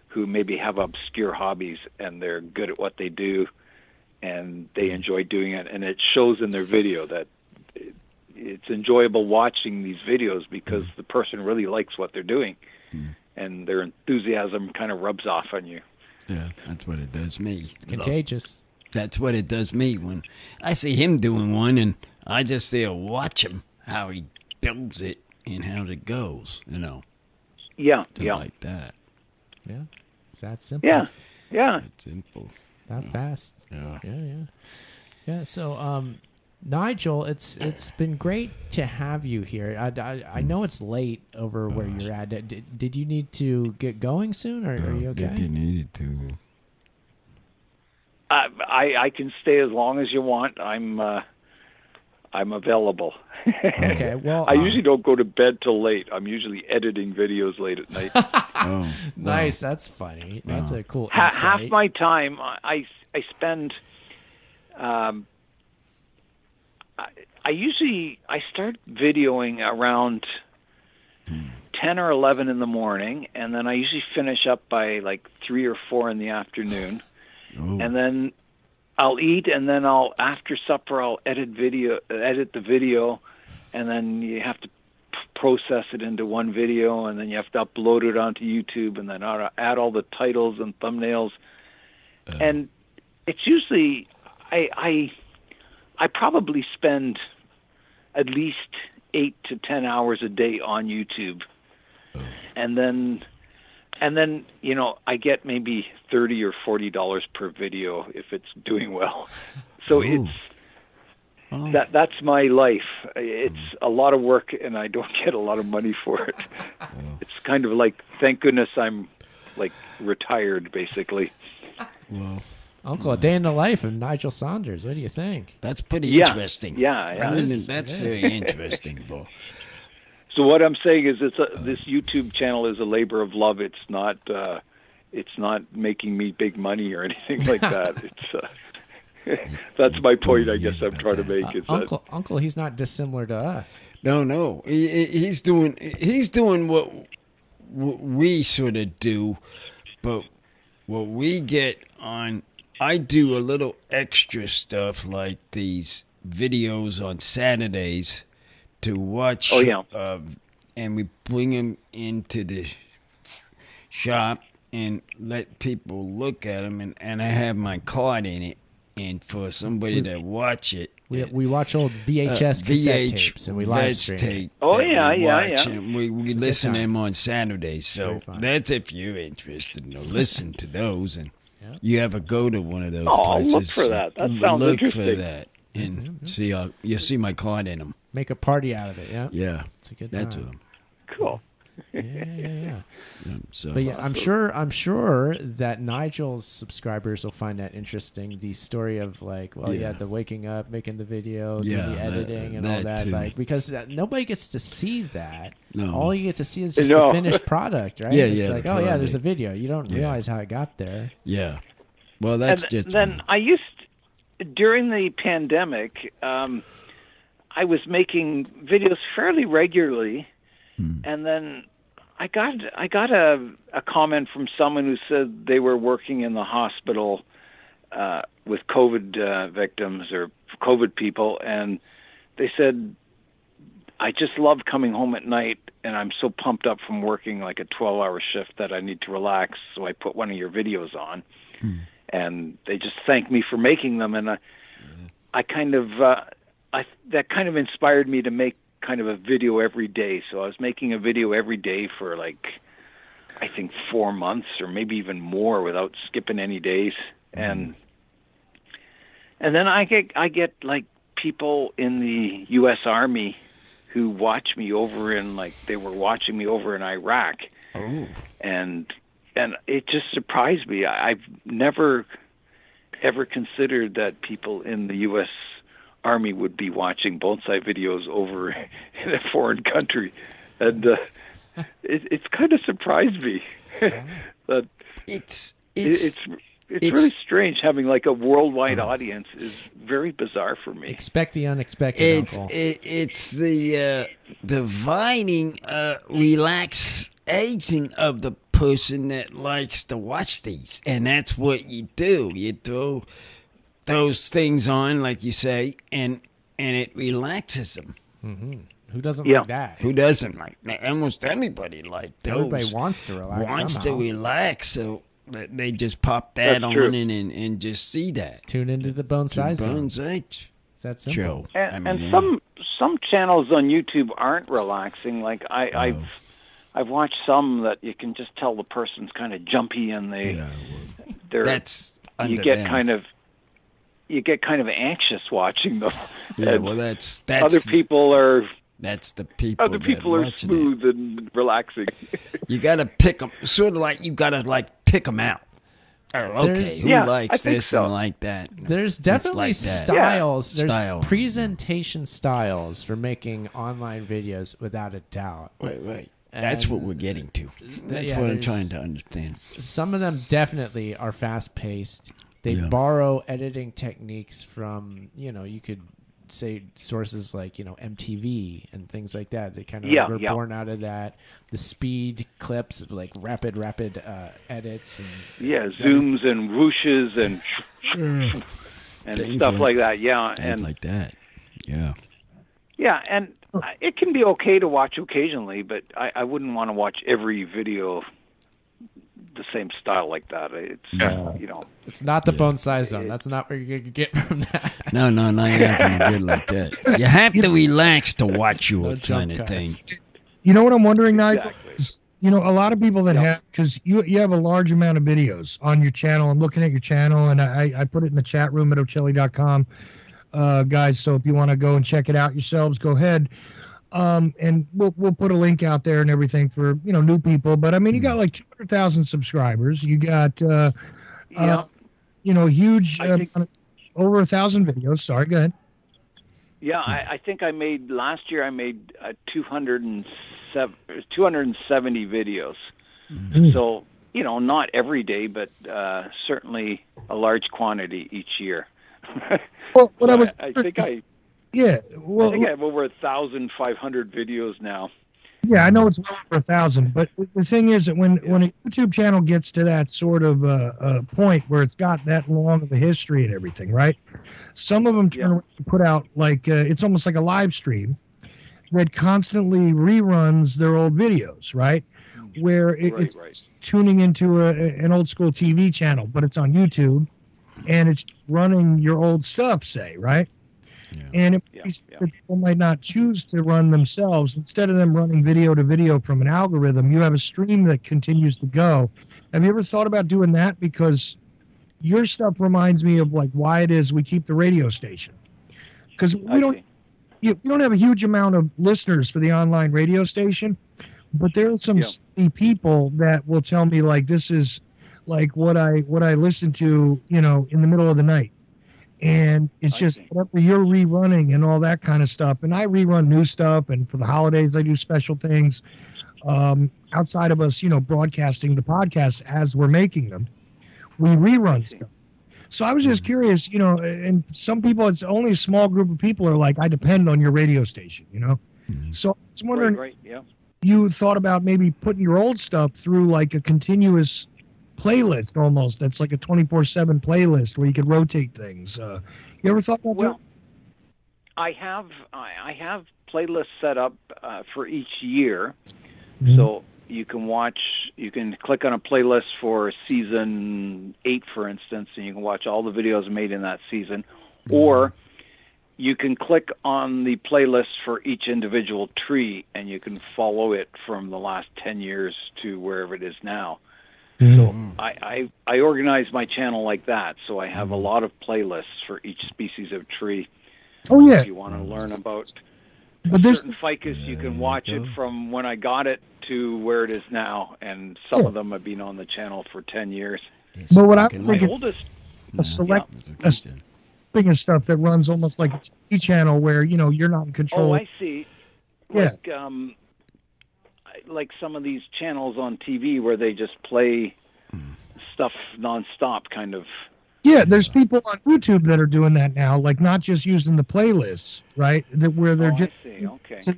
who maybe have obscure hobbies and they're good at what they do and they enjoy doing it, and it shows in their video that it's enjoyable watching these videos because the person really likes what they're doing and their enthusiasm kind of rubs off on you. Yeah, that's what it does me. It's contagious. That's what it does me when I see him doing one, and I just watch him, how he builds it and how it goes, like that. Yeah, it's that simple. Yeah. It's simple. That fast. Yeah. Yeah. So, Nigel, it's been great to have you here. I know it's late over where you're at. Did you need to get going soon, or are you okay? If you needed to. I can stay as long as you want. I'm available. Okay, well, I usually don't go to bed till late. I'm usually editing videos late at night. Nice. That's funny. That's a cool Half insight. my time I spend. I start videoing around 10 or 11 in the morning, and then I usually finish up by like 3 or 4 in the afternoon. And then I'll eat, and then after supper I'll edit the video, and then you have to process it into one video, and then you have to upload it onto YouTube, and then add all the titles and thumbnails. And it's usually I probably spend at least 8 to 10 hours a day on YouTube, and then I get maybe $30 or $40 per video if it's doing well. So That's my life. It's a lot of work, and I don't get a lot of money for it. It's kind of like, thank goodness I'm like retired, basically. Well, Uncle, a day in the life of Nigel Saunders. What do you think? That's pretty interesting. Yeah. That's very interesting, Bo. So what I'm saying is, this YouTube channel is a labor of love. It's not making me big money or anything like that. That's my point. I guess I'm trying to make. Uncle, he's not dissimilar to us. No. He's doing what we sort of do, but what we get on. I do a little extra stuff like these videos on Saturdays to watch. Oh, yeah. And we bring them into the shop and let people look at them, and I have my card in it. And for somebody to watch it, we watch old VHS cassette tapes and we live stream. Oh yeah. We listen to them on Saturdays. So that's if you're interested. Listen to those, and you ever go to one of those places. Look for that. That sounds interesting. Look for that, and you'll see my card in them. Make a party out of it. Yeah. It's a good that's time. what. Cool. Yeah. So, but yeah, I'm sure that Nigel's subscribers will find that interesting. The story of the waking up, making the video, the editing, and all that. Too. Because nobody gets to see that. No. All you get to see is just the finished product, right? It's like, there's a video. You don't realize how it got there. Yeah. Well, that's just. Then during the pandemic, I was making videos fairly regularly. And then I got a comment from someone who said they were working in the hospital with COVID victims or COVID people, and they said, I just love coming home at night, and I'm so pumped up from working like a 12-hour shift that I need to relax, so I put one of your videos on. And they just thanked me for making them, and I kind of that kind of inspired me to make kind of a video every day. So I was making a video every day for I think 4 months or maybe even more without skipping any days. And then I get like people in the U.S. Army who watch me over in they were watching me over in Iraq. Oh. And it just surprised me. I've never ever considered that people in the U.S. Army would be watching bonsai videos over in a foreign country, and it's kind of surprised me. That it's really strange having a worldwide audience is very bizarre for me. Expect the unexpected, Uncle. It's the dividing relaxation of the person that likes to watch these, and that's what you do. You throw those things on, like you say, and it relaxes them. Mm-hmm. Who doesn't like that? Who doesn't like that? Almost everybody like those. Everybody wants to relax. To relax, so they just pop that on and just see that. Tune into the Bonsai Zone. Bonsai. It's that simple. And some channels on YouTube aren't relaxing. Like I've watched some that you can just tell the person's kind of jumpy and you get kind of anxious watching them. Yeah, well, that's other people are. That's the people. Other people are smooth and relaxing. You gotta pick them, sort of like you gotta pick them out. Oh, okay, who likes this and like that? There's definitely styles. There's presentation styles for making online videos, without a doubt. Wait. That's what we're getting to. That's what I'm trying to understand. Some of them definitely are fast-paced. They borrow editing techniques from, you could say sources like, MTV and things like that. They kind of were born out of that. The speed clips of rapid edits. And zooms and whooshes and stuff like that. Yeah. Things like that. Yeah. Yeah, and it can be okay to watch occasionally, but I wouldn't want to watch every video the same style like that. It's it's not the Bonsai Zone. That's not where you're gonna get from that. No, you're not gonna get like that. You have to relax to watch your kind of thing. You know what I'm wondering, Nigel? Exactly. A lot of people that have, because you have a large amount of videos on your channel. I'm looking at your channel, and I put it in the chat room at Ocelli.com. guys. So if you want to go and check it out yourselves, go ahead. And we'll put a link out there and everything for new people. But I mean, you got like 200,000 subscribers. You got huge over 1,000 videos. Sorry, go ahead. Yeah, I think last year I made 270 videos. Mm-hmm. So, not every day, but certainly a large quantity each year. Well, what so I think I have over 1,500 videos now. Yeah, I know it's well over 1,000, but the thing is that when a YouTube channel gets to that sort of point where it's got that long of a history and everything, right? Some of them turn around and put out like it's almost like a live stream that constantly reruns their old videos, right? Where it's tuning into an old school TV channel, but it's on YouTube, and it's running your old stuff, say, right? And people might not choose to run themselves. Instead of them running video to video from an algorithm, you have a stream that continues to go. Have you ever thought about doing that? Because your stuff reminds me of like why it is we keep the radio station. Because we don't have a huge amount of listeners for the online radio station, but there are some steady people that will tell me like this is like what I listen to, in the middle of the night. And it's just whatever you're rerunning and all that kind of stuff. And I rerun new stuff, and for the holidays I do special things. Outside of us, broadcasting the podcasts as we're making them, we rerun stuff. So I was just curious, and some people, it's only a small group of people are like, I depend on your radio station, So I was wondering, you thought about maybe putting your old stuff through like a continuous playlist almost that's like a 24/7 playlist where you could rotate things. You ever thought about that? I have playlists set up for each year. Mm-hmm. So you can click on a playlist for season 8, for instance, and you can watch all the videos made in that season. Or you can click on the playlist for each individual tree, and you can follow it from the last 10 years to wherever it is now. So I organize my channel like that. So I have a lot of playlists for each species of tree. Oh yeah. If you want to learn about certain ficus, you can watch it from when I got it to where it is now. And some of them have been on the channel for 10 years. But what I'm thinking, oldest, a thing of stuff that runs almost like a TV channel where you're not in control. Oh, I see. Like some of these channels on TV where they just play stuff nonstop, kind of. Yeah, there's people on YouTube that are doing that now, like not just using the playlists, right? Where they're just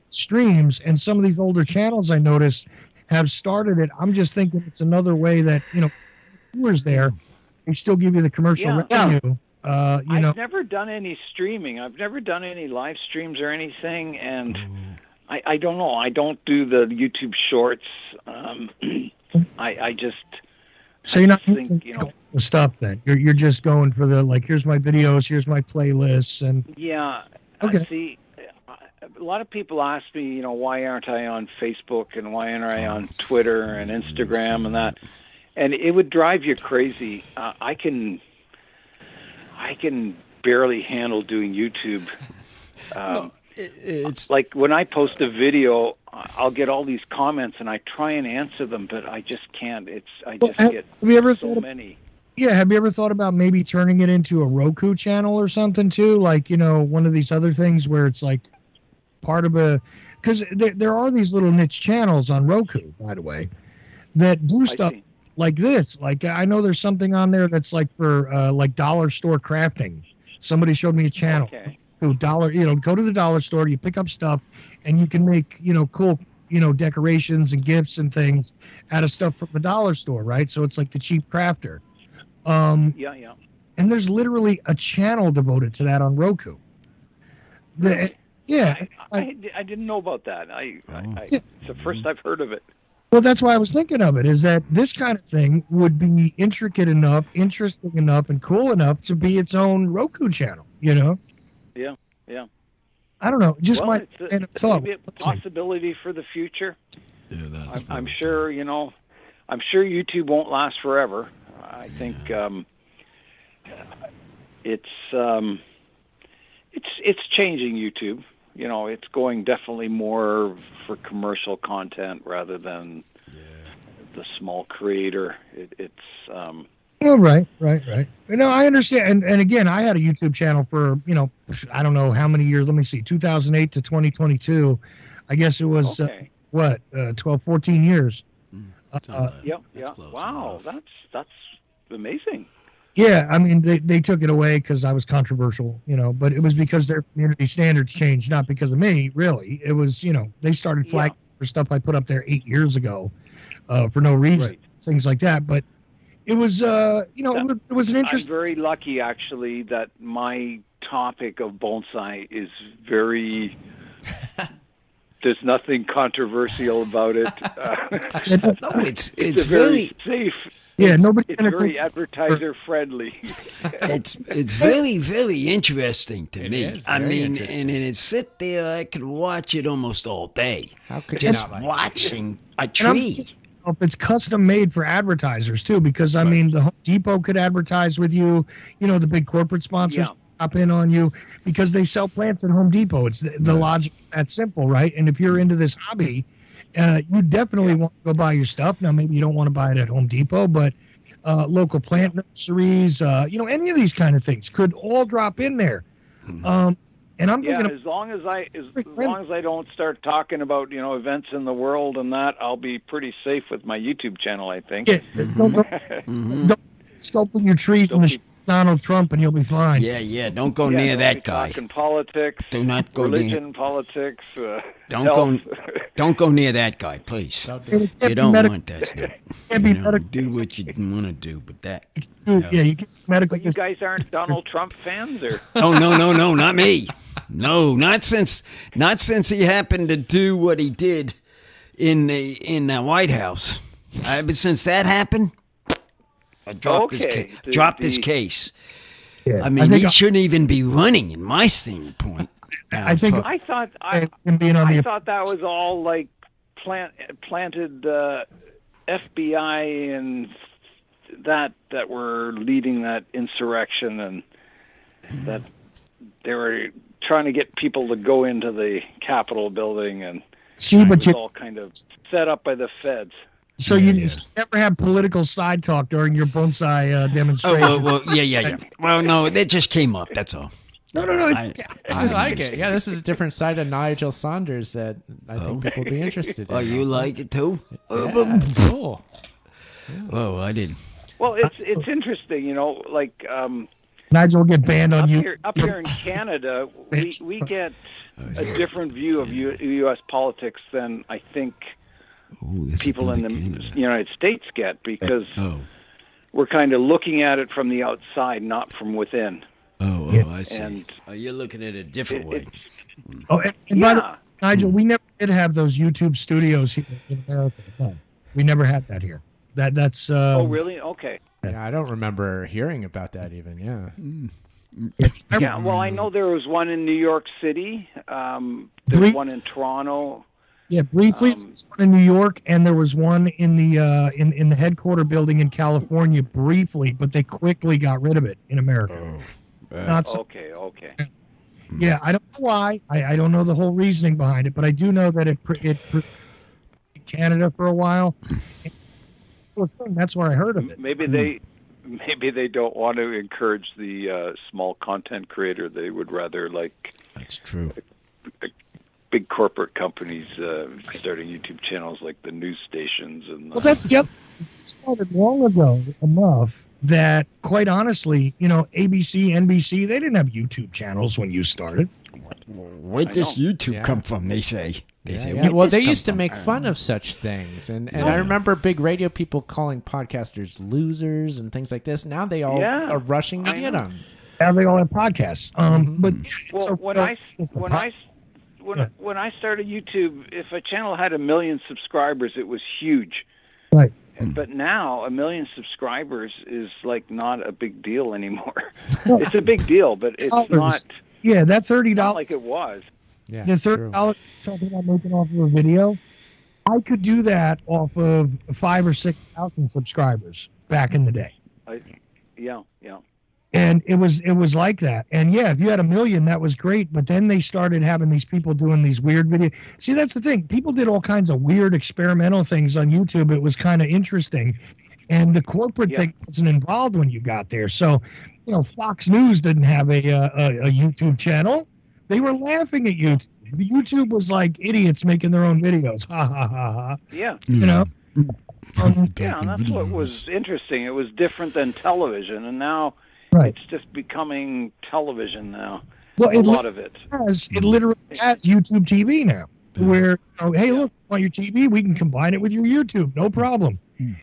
streams, and some of these older channels I noticed have started it. I'm just thinking it's another way that viewers there, they still give you the commercial revenue. I've never done any streaming. I've never done any live streams or anything, and I don't know. I don't do the YouTube shorts. I just. So you're not using the stuff then. You're just going for the here's my videos, here's my playlists, and. Yeah. Okay. See, a lot of people ask me, why aren't I on Facebook and why aren't I on Twitter and Instagram and that, and it would drive you crazy. I can barely handle doing YouTube. It's like when I post a video, I'll get all these comments and I try and answer them, but I just can't. Get so many. Yeah, have you ever thought about maybe turning it into a Roku channel or something too? Like, one of these other things where it's like part of because there are these little niche channels on Roku, by the way, that do stuff like this. Like I know there's something on there that's like for like dollar store crafting. Somebody showed me a channel. Okay. Go to the dollar store, you pick up stuff, and you can make, cool, decorations and gifts and things out of stuff from the dollar store, right? So it's like the cheap crafter. Yeah. And there's literally a channel devoted to that on Roku. I didn't know about that. It's the first I've heard of it. Well, that's why I was thinking of it, is that this kind of thing would be intricate enough, interesting enough, and cool enough to be its own Roku channel, Yeah. I don't know. Just my thought. Maybe a possibility for the future. Yeah, I'm sure. I'm sure YouTube won't last forever. it's changing YouTube. You know, it's going definitely more for commercial content rather than the small creator. Well, right. No, I understand. And again, I had a YouTube channel for, I don't know how many years. Let me see, 2008 to 2022. I guess it was, 12, 14 years. Yeah. Wow, that's amazing. Yeah, I mean, they took it away because I was controversial, but it was because their community standards changed, not because of me, really. It was, they started flagging for stuff I put up there 8 years ago for no reason, things like that. But it was, it was an interesting. I'm very lucky, actually, that my topic of bonsai is very. There's nothing controversial about it. It's very safe. Yeah, it's very advertiser friendly. It's very, very interesting to me. I mean, and it sit there, I could watch it almost all day. How could you just watching a tree? It's custom made for advertisers too, because I mean, the Home Depot could advertise with you. The big corporate sponsors hop in on you because they sell plants at Home Depot. It's the logic that simple, right? And if you're into this hobby, you definitely want to go buy your stuff. Now, maybe you don't want to buy it at Home Depot, but local plant nurseries, any of these kind of things could all drop in there. And I'm thinking, as long as I don't start talking about events in the world and that, I'll be pretty safe with my YouTube channel, I think. Yeah, don't sculpting your trees in the Donald Trump, and you'll be fine. Yeah. Don't go near that guy. Talking politics. Do not go religion, politics. Don't go near that guy, please. You don't want that. Do what you want to do, but that. Yeah, you get medical. But you guys aren't Donald Trump fans, or? Oh no, not me. No, not since he happened to do what he did in the White House. Ever since that happened, I dropped this case. Yeah. I mean, he shouldn't even be running, in my standpoint. I thought that was all like planted FBI and that were leading that insurrection, and that they were trying to get people to go into the Capitol building, and it was all kind of set up by the feds. So you never have political side talk during your bonsai demonstration? Oh, well, yeah. Well, no, it just came up, that's all. No. I like it. Yeah, this is a different side of Nigel Saunders that I think people will be interested in. Oh, you like it too? Yeah, it's cool. Yeah. Oh, I didn't. Well, it's interesting, like Nigel will get banned on you. Up here in Canada, we get a different view of U.S. politics than I think people in the United States get, because we're kind of looking at it from the outside, not from within. I see. And you're looking at it a different way. And by the way, Nigel, we never did have those YouTube studios here in America. No, we never had that here. That's. Oh, really? Okay. Yeah, I don't remember hearing about that even. Yeah. Yeah. Well, I know there was one in New York City. There's one in Toronto. Yeah, briefly, there was one in New York, and there was one in the in the headquarter building in California briefly, but they quickly got rid of it in America. Okay. Yeah, I don't know why. I don't know the whole reasoning behind it, but I do know that it in Canada for a while. That's where I heard of it. Maybe they don't want to encourage the small content creator. They would rather That's true. Big corporate companies starting YouTube channels like the news stations and. Well, that's started long ago enough that, quite honestly, ABC, NBC, they didn't have YouTube channels when you started. Where'd this YouTube come from? They say. Well, they used to make fun of such things, and I remember big radio people calling podcasters losers and things like this. Now they all are rushing to get them. Now they all have podcasts. But when I started YouTube, if a channel had 1 million subscribers, it was huge. Right. But now 1 million subscribers is not a big deal anymore. It's a big deal, but it's not. Yeah, that $30 not like it was. Yeah, the $30 talking about making off of a video, I could do that off of 5,000 or 6,000 subscribers back in the day. Yeah. And it was like that. And yeah, if you had 1 million, that was great. But then they started having these people doing these weird videos. See, that's the thing. People did all kinds of weird experimental things on YouTube. It was kind of interesting. And the corporate thing wasn't involved when you got there. So, Fox News didn't have a YouTube channel. They were laughing at YouTube. The YouTube was like idiots making their own videos. Ha, ha, ha, ha. Yeah. Yeah, and that's what was interesting. It was different than television, and now it's just becoming television now. Well, a lot of it. It literally has YouTube TV now, where, hey, look, on your TV, we can combine it with your YouTube, no problem. And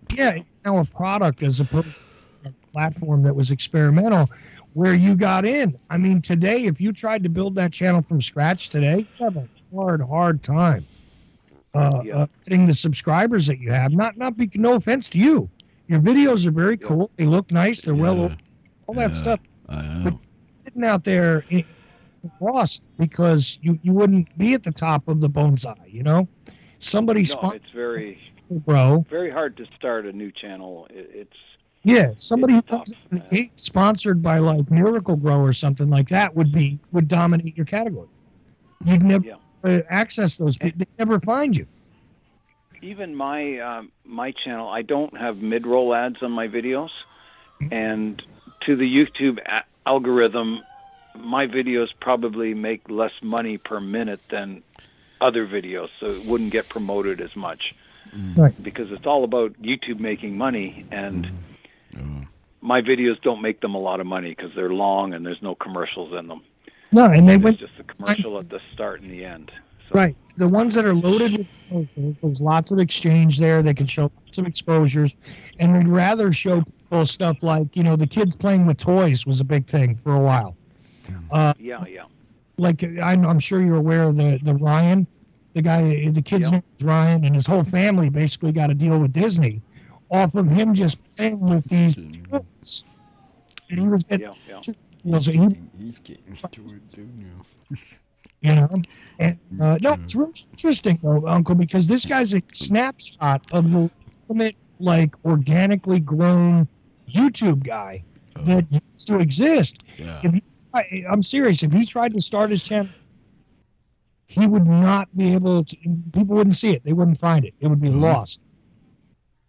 it's now a product as opposed to a platform that was experimental, where you got in. I mean, today, if you tried to build that channel from scratch today, you have a hard time getting the subscribers that you have. No offense to you. Your videos are very cool. They look nice. They're all that stuff. But sitting out there lost because you wouldn't be at the top of the bonsai, Somebody it's very hard to start a new channel. Somebody who's sponsored by like Miracle Grow or something like that would dominate your category. You'd never access those people. They never find you. Even my channel, I don't have mid-roll ads on my videos, and to the YouTube algorithm, my videos probably make less money per minute than other videos, so it wouldn't get promoted as much. Right. Because it's all about YouTube making money, and my videos don't make them a lot of money because they're long and there's no commercials in them. No, and it's just a commercial at the start and the end. So. Right. The ones that are loaded with commercials, there's lots of exchange there. They can show lots of exposures, and they'd rather show people stuff like, the kids playing with toys was a big thing for a while. Like, I'm sure you're aware of the Ryan, the kid's name is Ryan, and his whole family basically got a deal with Disney off of him just playing with these toys. And he was getting he's getting to it too now. And no, it's really interesting though, Uncle, because this guy's a snapshot of the ultimate, like, organically grown YouTube guy that used to exist. I'm serious. If he tried to start his channel, he would not be able to. People wouldn't see it. They wouldn't find it. It would be lost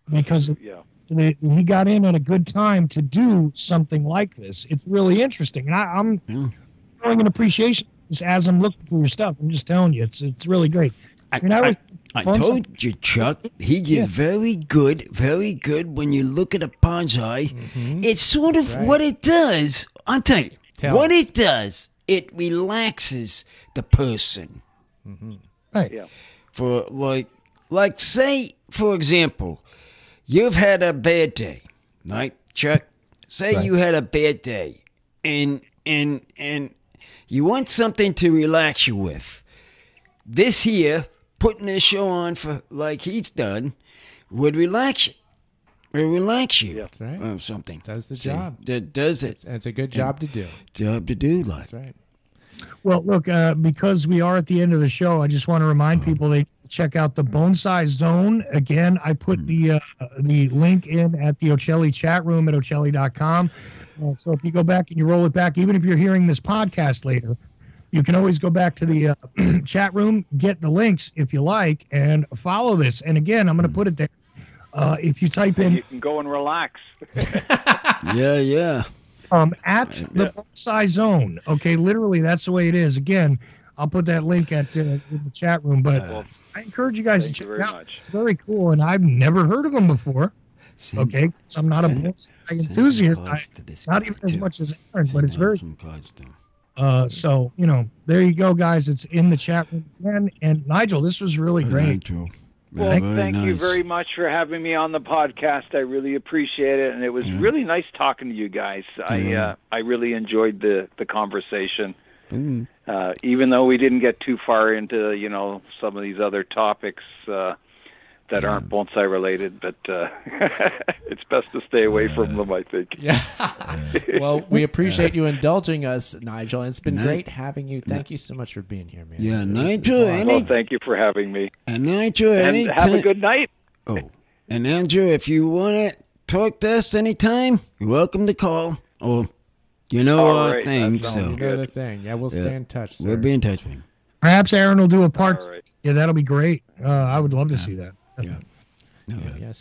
because he got in at a good time to do something like this. It's really interesting, and I'm showing an appreciation as I'm looking through your stuff. I'm just telling you, it's really great. I told you, Chuck, he is very good when you look at a bonsai. It's sort of what it does. I'll tell you. What it does, it relaxes the person. Right. Yeah. For like say, for example, you've had a bad day, right, Chuck? Say you had a bad day, and you want something to relax you with. This here, putting this show on for like he's done, would relax you. It relax you. That's right. Or something. Does the job. That does it. It's a good job to do. Job to do, like. That's right. Well, look, because we are at the end of the show, I just want to remind people they check out the Bonsai Zone. Again, I put the link in at the Ocelli chat room at ocelli.com. So if you go back and you roll it back, even if you're hearing this podcast later, you can always go back to the chat room, get the links if you like, and follow this. And again, I'm going to put it there. If you type in, you can go and relax. Yeah. At the Bonsai Zone. Okay, literally, that's the way it is. Again, I'll put that link in the chat room. But I encourage you guys to check it out. Much. It's very cool, and I've never heard of them before. Okay, so I'm not a bonsai enthusiast. Not even as much as Aaron, but it's very. So there you go, guys. It's in the chat room again. And Nigel, this was really great. Well, thank you very much for having me on the podcast. I really appreciate it, and it was really nice talking to you guys. I really enjoyed the conversation, even though we didn't get too far into some of these other topics that aren't bonsai related. But it's best to stay away from them, I think. Yeah. Well, we appreciate you indulging us, Nigel. And it's been great having you. Thank you so much for being here, man. Yeah, Nigel. Well, thank you for having me. And Nigel, and have a good night. Oh, and Andrew, if you want to talk to us anytime, you're welcome to call or you know All our right, thing. that So sounds You know the thing. Yeah, we'll stay in touch, sir. we'll be in touch with him. Perhaps Aaron will do a part. All right. Yeah, that'll be great. I would love to see that. Yeah. Yeah,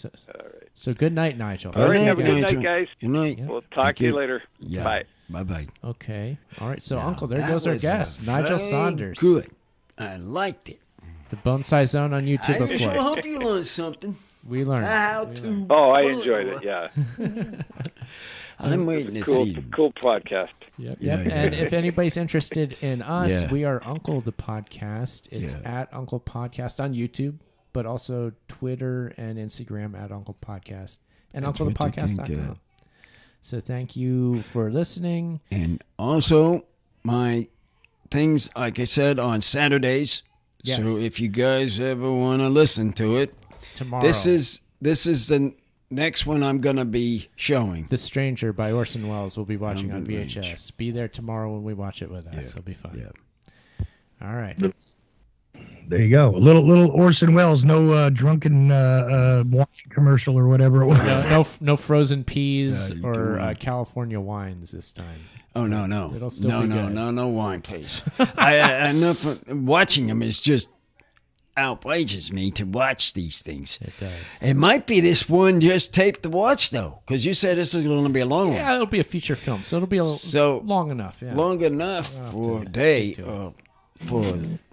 so good night, Nigel. All right, night, have a good Nigel. night, guys. Good night. Yeah. We'll talk to you later. Yeah. Bye. Bye-bye. Okay. All right. So, Now, Uncle, there that goes our was guest, a Nigel very Saunders. Good. I liked it. The Bonsai Zone on YouTube, of I sure course. hope you learned something. We learned. How to. Oh, I enjoyed it. Yeah. I'm waiting to Cool, see them. cool podcast. Yep. Yeah, Yep. yeah, And yeah. if anybody's interested in us, Yeah. we are Uncle the Podcast. It's Yeah. at Uncle Podcast on YouTube, but also Twitter and Instagram at Uncle Podcast and That's what they can UncleThePodcast.com. get. So thank you for listening. And also, my things, like I said, on Saturdays. Yes. So if you guys ever want to listen to it, Tomorrow. this is the next one I'm going to be showing. The Stranger by Orson Welles will be watching on Mountain VHS. Range. Be there tomorrow when we watch it with us. Yeah. It'll be fun. Yeah. All right. There you go. A little Orson Welles. No drunken wine commercial or whatever it was. No frozen peas Yeah, you or can- California wines this time. Oh, no. It'll still be good. No wine, please. I enough watching them is just outrageous me to watch these things. It does. It might be this one just taped to watch, though, because you said this is going to be a long one. Yeah, it'll be a feature film, so it'll be long enough. Yeah. Long enough for a day. stick to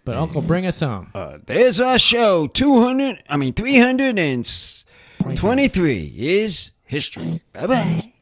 But Uncle, bring us home. There's our show. 323 is history. Bye-bye.